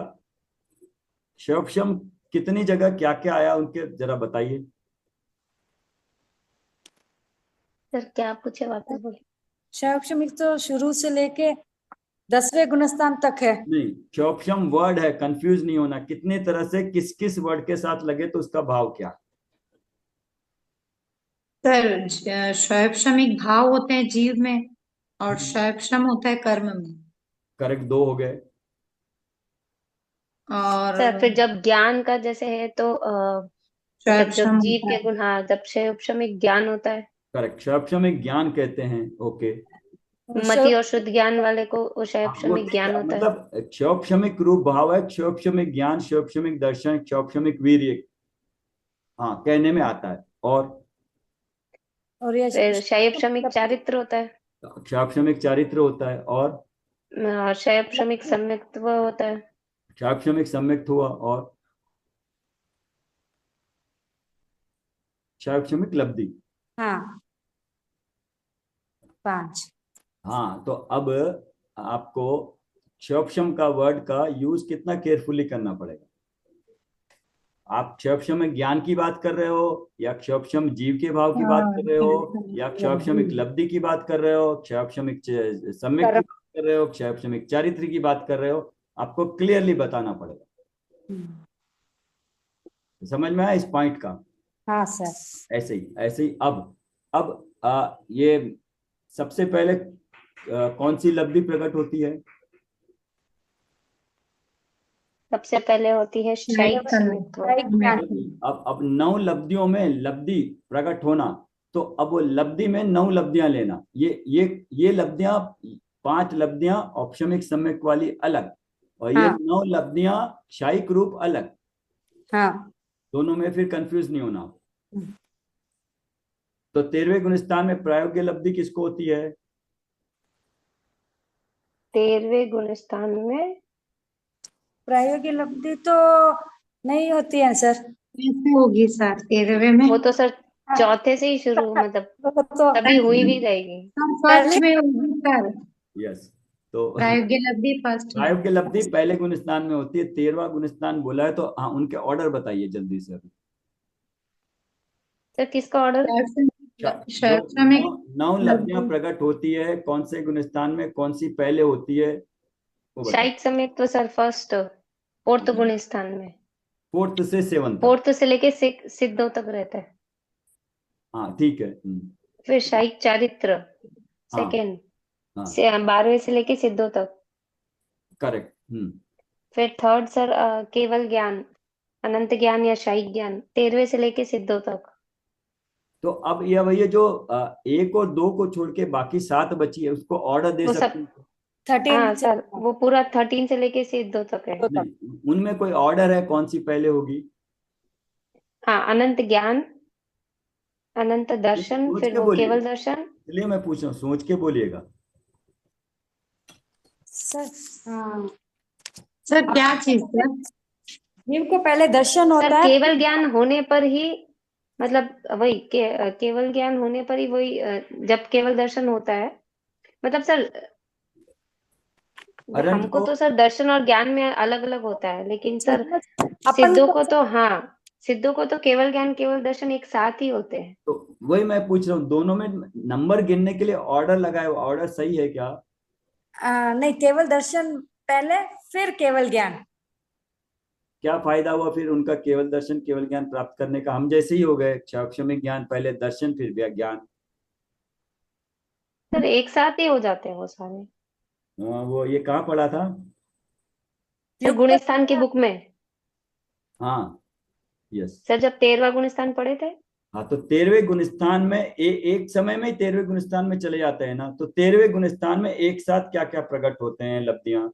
शवक्षम कितनी जगह क्या क्या आया, उनके जरा बताइए। सर क्या पूछे, वापस बोलिए। शैक्षणिक तो शुरू से लेके 10वें गुणस्थान तक है। नहीं, शवक्षम वर्ड है, कंफ्यूज नहीं होना। कितने तरह से किस किस वर्ड के साथ लगे तो उसका भाव क्या? सर शैक्षणिक भाव होते हैं जीव में, और शैप्शम होता है कर्म में। करेक्ट, दो हो गए। और सर फिर जब ज्ञान का जैसे है तो मतलब जब शैप्शम जीव होता के है। गुण, हाँ, जब क्षयक्षमिक ज्ञान होता है। करेक्ट, क्षयक्षमिक ज्ञान कहते हैं। ओके। मति और शुद्ध ज्ञान वाले को वो हाँ वो क्षयक्षमिक ठीक ज्ञान है, होता है। मतलब क्षौक्षमिक रूप भाव है, क्षौक्षमिक ज्ञान, क्षौक्षमिक दर्शन, क्षौक्षमिक वीर्य, हाँ कहने में आता है। और ये फिर क्षयक्षमिक चारित्र होता है। क्षौक्षमिक चारित्र होता है, और क्षयक्षमिक सम्यक्त्व होता है। क्षौक्षमिक सम्यक्त हुआ, और क्षौक्षमिक लब्धि। हाँ 5। हाँ तो अब आपको क्षौक्षम का वर्ड का यूज कितना केयरफुली करना पड़ेगा। आप क्षौक्षमिक ज्ञान की बात कर रहे हो, या क्षौक्षम जीव के भाव की बात हाँ, कर रहे हो, या क्षौक्षमिक लब्धि की बात कर रहे हो, क्षौक्षमिक सम्यक की कर्म। बात कर रहे हो, क्षौक्षमिक चारित्र की बात कर रहे हो, आपको क्लियरली बताना पड़ेगा। समझ में आया इस पॉइंट का। हाँ सर। ऐसे ही अब ये सबसे पहले कौन सी लब्धि प्रकट होती है। सबसे पहले होती है शायद शायिक सम्यक्त्व। अब 9 लब्धियों में लब्धि प्रकट होना, तो अब वो लब्धि में 9 लब्धियां लेना, ये लब्धियां, 5 लब्धियां औपशमिक सम्यक वाली अलग, और ये हाँ 9 लब्धियां शायिक रूप अलग। हाँ। दोनों में फिर कंफ्यूज नहीं होना। तो 13वें गुणस्थान में प्रायोग्य लब्धि किसको होती है। 13वें गुणस्थान में प्रायोगिक लब्धि तो नहीं होती है सर। कैसे होगी सर 13वें में। वो तो सर चौथे से ही शुरू, मतलब वो तो तभी हुई भी रहेगी। सर फर्स्ट में होगी सर। यस, तो प्रायोगिक लब्धि फर्स्ट में। प्रायोग्य लब्धि पहले गुणस्थान में होती है। 13वां गुणस्थान बोला है, तो हाँ उनके ऑर्डर बताइए जल्दी से। सर किसका ऑर्डर? जो शैक्षणिक 9 लब्धियां लब्धि। प्रकट होती है, कौन से गुणस्थान में कौन सी पहले होती है, वो बताइए। शायिक सम्यक्त्व सर फर्स्ट, फोर्थ गुणस्थान में। 4th से 7th तक। फोर्थ से लेके सिद्धों तक रहता है। हाँ ठीक है। फिर शायिक चारित्र हाँ सेकेंड, हाँ से 12वें से लेके सिद्धों तक। करेक्ट। फिर थर्ड सर केवल ज्ञान, अनंत ज्ञान या शायिक ज्ञान 13वें से लेके सिद्धों तक। तो अब ये भैया जो 1 और 2 को छोड़ के बाकी 7 बची है, उसको ऑर्डर दे वो सकते सब, हैं। 13 हाँ सर वो पूरा 13 से लेके सिद्धों तक है। नहीं, उनमें कोई ऑर्डर है कौन सी पहले होगी। हाँ, अनंत ज्ञान, अनंत दर्शन, सोच फिर के वो बोलिए, केवल दर्शन। इसलिए मैं पूछ रहा हूँ, सोच के बोलिएगा। सर। हाँ सर क्या चीज सर। जीव को पहले दर्शन सर होता है। केवल ज्ञान होने पर ही, मतलब वही केवल ज्ञान होने पर ही वही जब केवल दर्शन होता है, मतलब सर अरंत हमको को, तो सर दर्शन और ज्ञान में अलग अलग होता है, लेकिन सर अपन सिद्धों को को तो, हाँ, सिद्धों को तो केवल ज्ञान केवल दर्शन एक साथ ही होते हैं। तो वही मैं पूछ रहा हूँ, दोनों में नंबर गिनने के लिए ऑर्डर लगाए, ऑर्डर सही है क्या। नहीं, केवल दर्शन पहले फिर केवल ज्ञान। क्या फायदा हुआ फिर उनका केवल दर्शन केवल ज्ञान प्राप्त करने का, हम जैसे ही हो गए। क्षौक्षमिक ज्ञान पहले दर्शन फिर ज्ञान। सर एक साथ ही हो जाते हैं वो सारे। वो ये कहाँ पढ़ा था। सर युक्त। गुणस्थान की बुक में। हाँ यस। सर जब 13वां गुणस्थान पढ़े थे। हाँ तो 13वें गुणस्थान में एक समय में ही 13वें गुणस्थान में चले जाते हैं ना, तो 13वें गुणस्थान में एक साथ क्या क्या प्रकट होते हैं लब्धियां।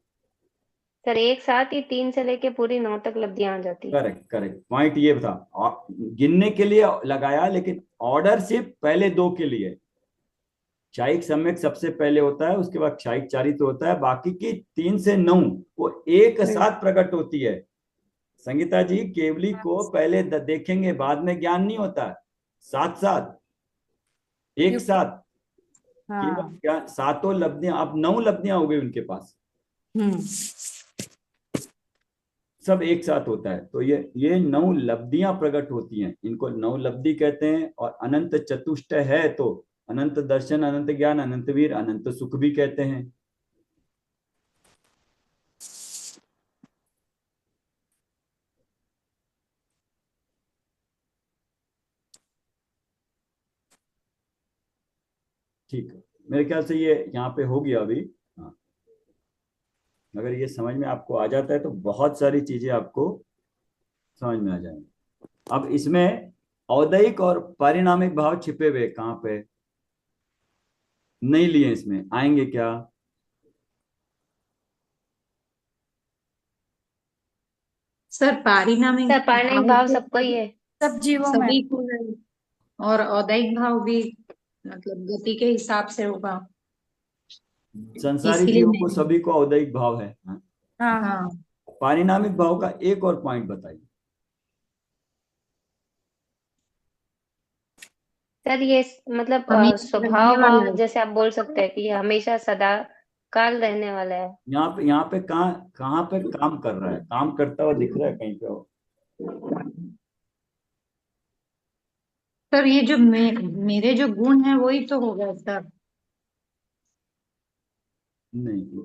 सर एक साथ ही 3 से लेके पूरी 9 तक लब्धियां आ जाती है। करेक्ट करेक्ट, पॉइंट ये था। गिनने के लिए लगाया, लेकिन ऑर्डर सिर्फ पहले 2 के लिए। क्षायिक सम्यक सबसे पहले होता है, उसके बाद क्षायिक चारित्र होता है, बाकी की 3 से 9 वो एक साथ प्रकट होती है। संगीता जी, केवली को पहले देखेंगे, बाद में ज्ञान नहीं होता है, साथ साथ एक युक्त। साथ। केवल हाँ। क्या, 7 लब्धियां, अब 9 लब्धियां हो गई उनके पास, हम्म। सब एक साथ होता है। तो ये 9 लब्धियां प्रकट होती हैं, इनको 9 लब्धि कहते हैं। और अनंत चतुष्ट है तो अनंत दर्शन, अनंत ज्ञान, अनंत वीर, अनंत सुख भी कहते हैं। ठीक है। मेरे ख्याल से ये यहाँ पे हो गया अभी। हाँ, अगर ये समझ में आपको आ जाता है तो बहुत सारी चीजें आपको समझ में आ जाएंगी। अब इसमें औदैहिक और पारिणामिक भाव छिपे हुए कहाँ पे नहीं लिए, इसमें आएंगे क्या? सर पारिणामिक सर पारणिक भाव भाव तो सबको ही है। सब जीवों में। सभी को है, और औदैहिक भाव भी मतलब गति के हिसाब से होगा, संसारी इसीलिए जीवों को नहीं। सभी को औदैहिक भाव है। हाँ। हाँ हाँ। हाँ पारिणामिक भाव का एक और पॉइंट बताइए। सर ये मतलब हमेशा रहने स्वभाव वाला भाव है। जैसे आप बोल सकते हैं कि ये हमेशा सदा काल रहने वाला है। यहाँ पे कहाँ पे काम कर रहा है, काम करता हुआ दिख रहा है कहीं पे हो? सर ये जो मेरे जो गुण है वही तो होगा सर। नहीं, वो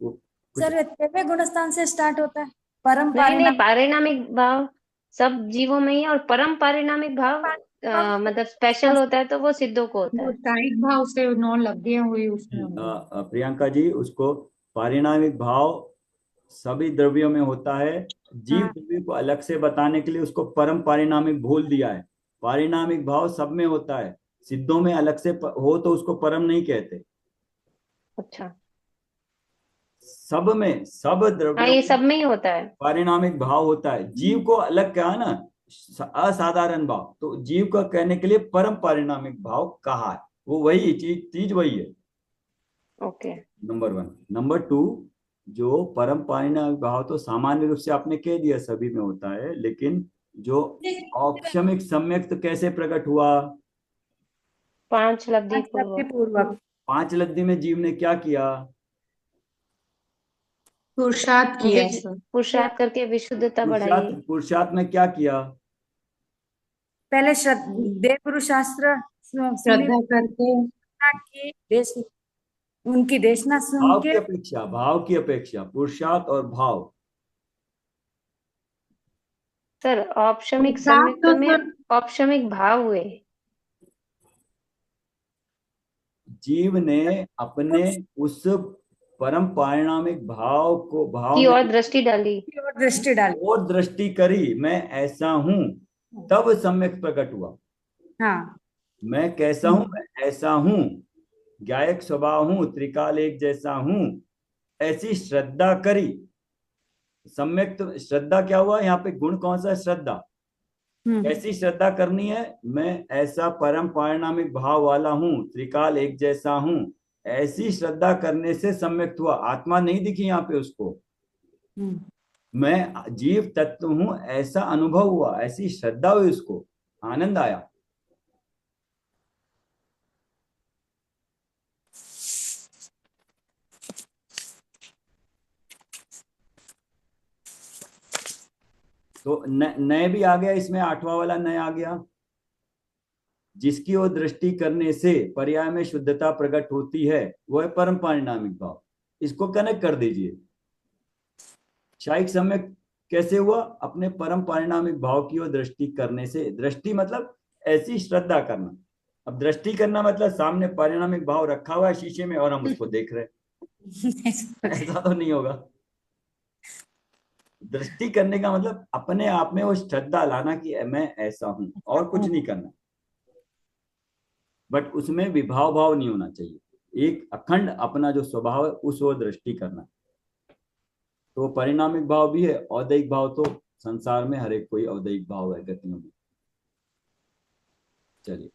कुछ सर 6वें गुणस्थान से स्टार्ट होता है परम नहीं नहीं, पारिणाम। पारिणामिक भाव सब जीवों में ही है, और परम पारिणामिक भाव मतलब स्पेशल होता है तो वो सिद्धों को होता वो है। टाइट भाव से 9 लब्धियां हुई उसमें होगी। प्रियंका जी, उसको पारिणामिक भाव सभी द्रव्यों में होता है। जीव हाँ द्रव्य को अलग से बताने के लिए उसको परम पारिणामिक बोल दिया है। पारिणामिक भाव सब में होता है, सिद्धों में अलग से हो तो उसको परम नहीं कहते। अच्छा। सब में, सब हाँ द्रव्यों ये में सब में ही होता है। पारिणामिक भाव होता है। जीव को अलग कहा ना, असाधारण भाव, तो जीव का कहने के लिए परम पारिणामिक भाव कहा है। वो वही चीज चीज वही है। Okay. Number one. Number two, जो परम पारिणामिक भाव तो सामान्य रूप से आपने कह दिया सभी में होता है, लेकिन जो औपशमिक सम्यक्त कैसे प्रकट हुआ? 5 लब्धि शक्ति पूर्वक। पूर्वक। पांच लब्धि में जीव ने क्या किया? पुरुषार्थ किया विश सर। पुरुषार्थ करके विशुद्धता बढ़ाई। पुरुषार्थ, पुरुषार्थ में क्या किया? पहले देवगुरु शास्त्र सुनी, श्रद्धा करके। की देश उनकी देशना सुन भाव के। की अपेक्षा, भाव की अपेक्षा, पुरुषार्थ और भाव। सर औपशमिक पुरुषार्थ सम्यक्त तो में सर औपशमिक भाव हुए। जीव ने अपने उस परम पारिणामिक भाव को, भाव की में ओर दृष्टि डाली। और दृष्टि डाली। और दृष्टि करी, मैं ऐसा हूं, तब सम्यक प्रकट हुआ। हाँ मैं कैसा हूं? मैं ऐसा हूं, गायक स्वभाव हूं, त्रिकाल एक जैसा हूं, ऐसी श्रद्धा करी। सम्यक तो श्रद्धा क्या हुआ यहाँ पे? गुण कौन सा है? श्रद्धा। हम्म कैसी श्रद्धा करनी है? मैं ऐसा परम पारिणामिक भाव वाला हूं, त्रिकाल एक जैसा हूं, ऐसी श्रद्धा करने से सम्यक्त हुआ। आत्मा नहीं दिखी यहाँ पे उसको, हम्म। मैं जीव तत्व हूं ऐसा अनुभव हुआ, ऐसी श्रद्धा हुई उसको, आनंद आया। तो नए भी आ गया इसमें, आठवां वाला नए आ गया। जिसकी ओर दृष्टि करने से पर्याय में शुद्धता प्रकट होती है, वो है परम पारिणामिक भाव। इसको कनेक्ट कर दीजिए। शायिक सम्यक कैसे हुआ? अपने परम पारिणामिक भाव की ओर दृष्टि करने से। दृष्टि मतलब ऐसी श्रद्धा करना। अब दृष्टि करना मतलब सामने पारिणामिक भाव रखा हुआ है शीशे में और हम उसको देख रहे हैं, ऐसा तो नहीं होगा। दृष्टि करने का मतलब अपने आप में वो श्रद्धा लाना कि मैं ऐसा हूं, और कुछ नहीं करना। बट उसमें विभाव भाव नहीं होना चाहिए, एक अखंड अपना जो स्वभाव है उस ओर दृष्टि करना। तो परिणामिक भाव भी है, औदैहिक भाव तो संसार में हर एक कोई औदैहिक भाव है गतियों में। चलिए,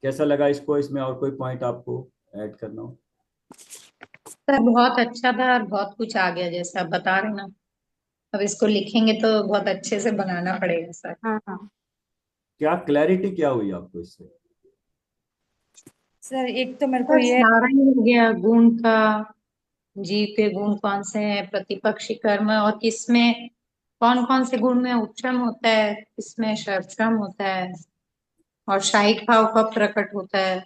कैसा लगा इसको? इसमें और कोई पॉइंट आपको ऐड करना हो? सर बहुत अच्छा था और बहुत कुछ आ गया जैसे आप बता रहे ना। अब इसको लिखेंगे तो बहुत अच्छे से बनाना पड़ेगा सर। हाँ हाँ क्या क्लैरिटी क्या हुई आपको इससे? सर, एक तो मेरे को सर ये। सारा ही हो गया गुण का। जीव के गुण कौन से हैं, प्रतिपक्षी कर्म, और किसमें कौन कौन से गुण में उपशम होता है, किसमें सर्वश्रम होता है, और शायिक भाव कब प्रकट होता है,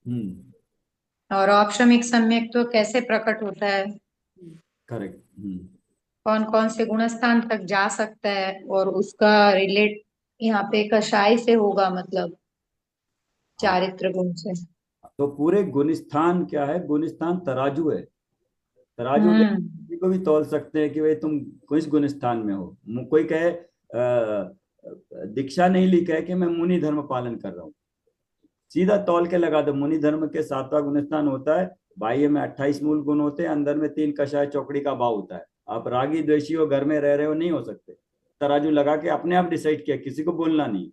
हम्म। और औपशमिक सम्यक तो कैसे प्रकट होता है, करेक्ट। हम्म। कौन कौन से गुण स्थान तक जा सकता है, और उसका रिलेट यहाँ पे कषाय से होगा मतलब हाँ, चारित्र गुण से। तो पूरे गुणस्थान क्या है, गुणस्थान तराजू है। तराजू पे किसी को भी तौल सकते हैं कि भाई तुम किस गुणस्थान में हो। कोई कहे दीक्षा नहीं ली, कहे कि मैं मुनि धर्म पालन कर रहा हूँ, सीधा तौल के लगा दो। मुनि धर्म के 7वां गुणस्थान होता है, बाह्य में 28 मूल गुण होते हैं, अंदर में 3 कषाय चौकड़ी का भाव होता है। आप रागी द्वेषी हो, घर में रह रहे हो, नहीं हो सकते। तराजू लगा के अपने आप डिसाइड किया, किसी को बोलना नहीं।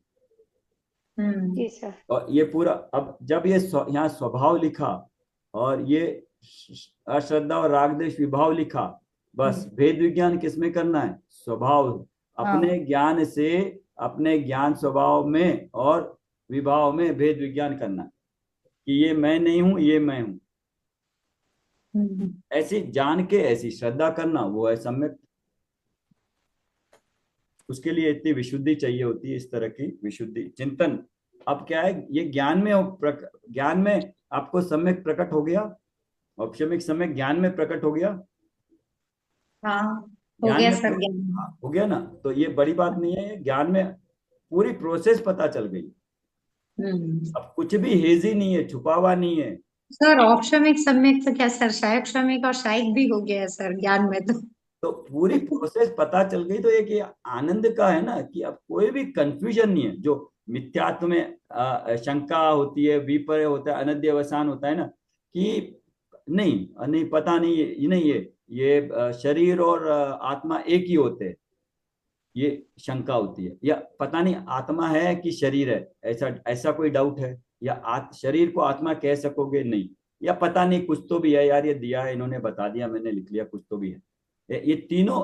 जी सर। और ये पूरा, अब जब ये यहाँ स्वभाव लिखा और ये अश्रद्धा और राग देश विभाव लिखा, बस भेद विज्ञान किसमें करना है, स्वभाव, अपने ज्ञान से, अपने ज्ञान स्वभाव में और विभाव में भेद विज्ञान करना है कि ये मैं नहीं हूं, ये मैं हूं। ऐसी जान के ऐसी श्रद्धा करना, वो है सम्यक। उसके लिए इतनी विशुद्धि चाहिए होती है, इस तरह की विशुद्धि चिंतन। अब क्या है, ये ज्ञान में ज्ञान में आपको सम्यक प्रकट हो गया, औपशमिक सम्यक ज्ञान में प्रकट हो गया। हाँ, हो ज्ञान गया में सर, ज्ञान। हाँ, हो गया ना। तो ये बड़ी बात नहीं है, ज्ञान में पूरी प्रोसेस पता चल गई। अब कुछ भी हेजी नहीं है, छुपा हुआ नहीं है। सर औपशमिक सम्यक तो क्या सर, शायक श्रमिक और शायक भी हो गया है सर ज्ञान में तो। तो पूरी प्रोसेस पता चल गई। तो एक ये आनंद का है ना कि अब कोई भी कंफ्यूजन नहीं है। जो मिथ्यात्व में शंका होती है, विपर्य होता है, अनध्यवसान होता है ना, कि नहीं नहीं पता नहीं, ये नहीं, ये शरीर और आत्मा एक ही होते हैं, ये शंका होती है। या पता नहीं आत्मा है कि शरीर है, ऐसा ऐसा कोई डाउट है। या शरीर को आत्मा कह सकोगे, नहीं। या पता नहीं कुछ तो भी है यार, ये दिया है इन्होंने, बता दिया, मैंने लिख लिया, कुछ तो भी है। ये तीनों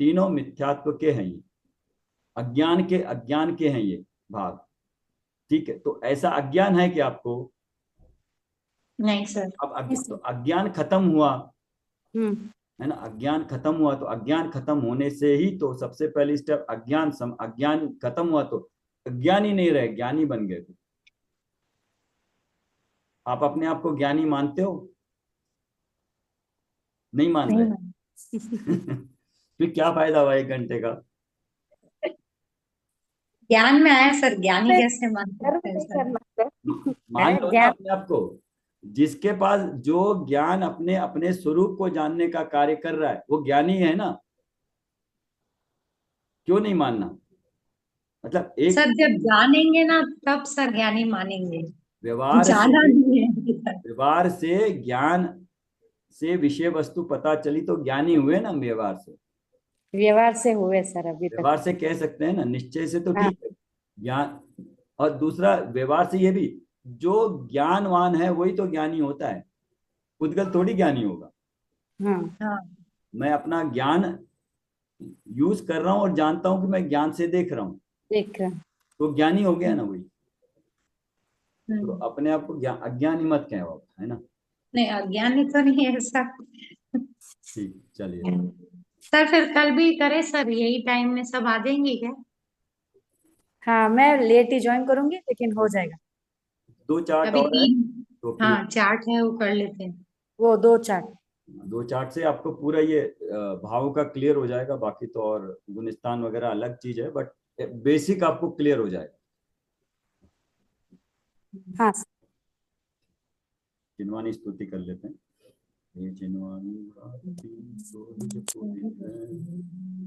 तीनों मिथ्यात्व के हैं, ये अज्ञान के हैं ये भाग। ठीक है, तो ऐसा अज्ञान है कि आपको, नहीं सर। अब तो अज्ञान खत्म हुआ, हम्म है ना। अज्ञान खत्म हुआ, तो अज्ञान खत्म होने से ही तो सबसे पहली स्टेप, अज्ञान खत्म हुआ तो अज्ञानी नहीं रहे, ज्ञानी बन गए। आप अपने आप को ज्ञानी मानते हो? नहीं मान नहीं रहे। फिर क्या फायदा हुआ 1 घंटे का? ज्ञान में आया सर, ज्ञानी सर, कैसे मान कर्म सकते हैं नहीं सर? करना सर। मान लो ना ज्ञान। अपने आप को। जिसके पास जो ज्ञान अपने अपने स्वरूप को जानने का कार्य कर रहा है, वो ज्ञानी है ना। क्यों नहीं मानना? मतलब एक सर जब जानेंगे ना तब सर ज्ञानी मानेंगे, व्यवहार से, जाना नहीं है अभी तक। व्यवहार से ज्ञान से विषय वस्तु पता चली तो ज्ञानी हुए ना। व्यवहार से, व्यवहार से हुए सर अभी तक। व्यवहार से कह सकते हैं ना, निश्चय से तो हाँ ठीक है ज्ञान। और दूसरा व्यवहार से ये भी, जो ज्ञानवान है वही तो ज्ञानी होता है, उद्गल थोड़ी ज्ञानी होगा। हाँ हाँ। मैं अपना ज्ञान यूज कर रहा हूं और जानता हूं कि मैं ज्ञान से देख रहा हूं, देख रहा हूँ। तो ज्ञानी हो गया ना वही। तो हम्म। अपने आप को अज्ञानी मत कहो आप, है ना। नहीं, अज्ञानी तो नहीं है सर। ठीक, चलिए। सर फिर कल भी करें सर, यही टाइम में सब आ जाएंगे क्या? हाँ मैं लेट ही ज्वाइन करूंगी लेकिन हो जाएगा। 2 चार्ट अभी और है 3। तो फिर, हाँ, चार्ट है, वो कर लेते हैं। वो 2 चार्ट। 2 चार्ट से आपको पूरा ये भाव का क्लियर हो जाएगा। बाकी तो और गुणस्थान वगैरह अलग चीज है, बट बेसिक आपको क्लियर हो जाएगा। हाँ। चिन्वानी स्तुति कर लेते हैं। हे चिन्वानी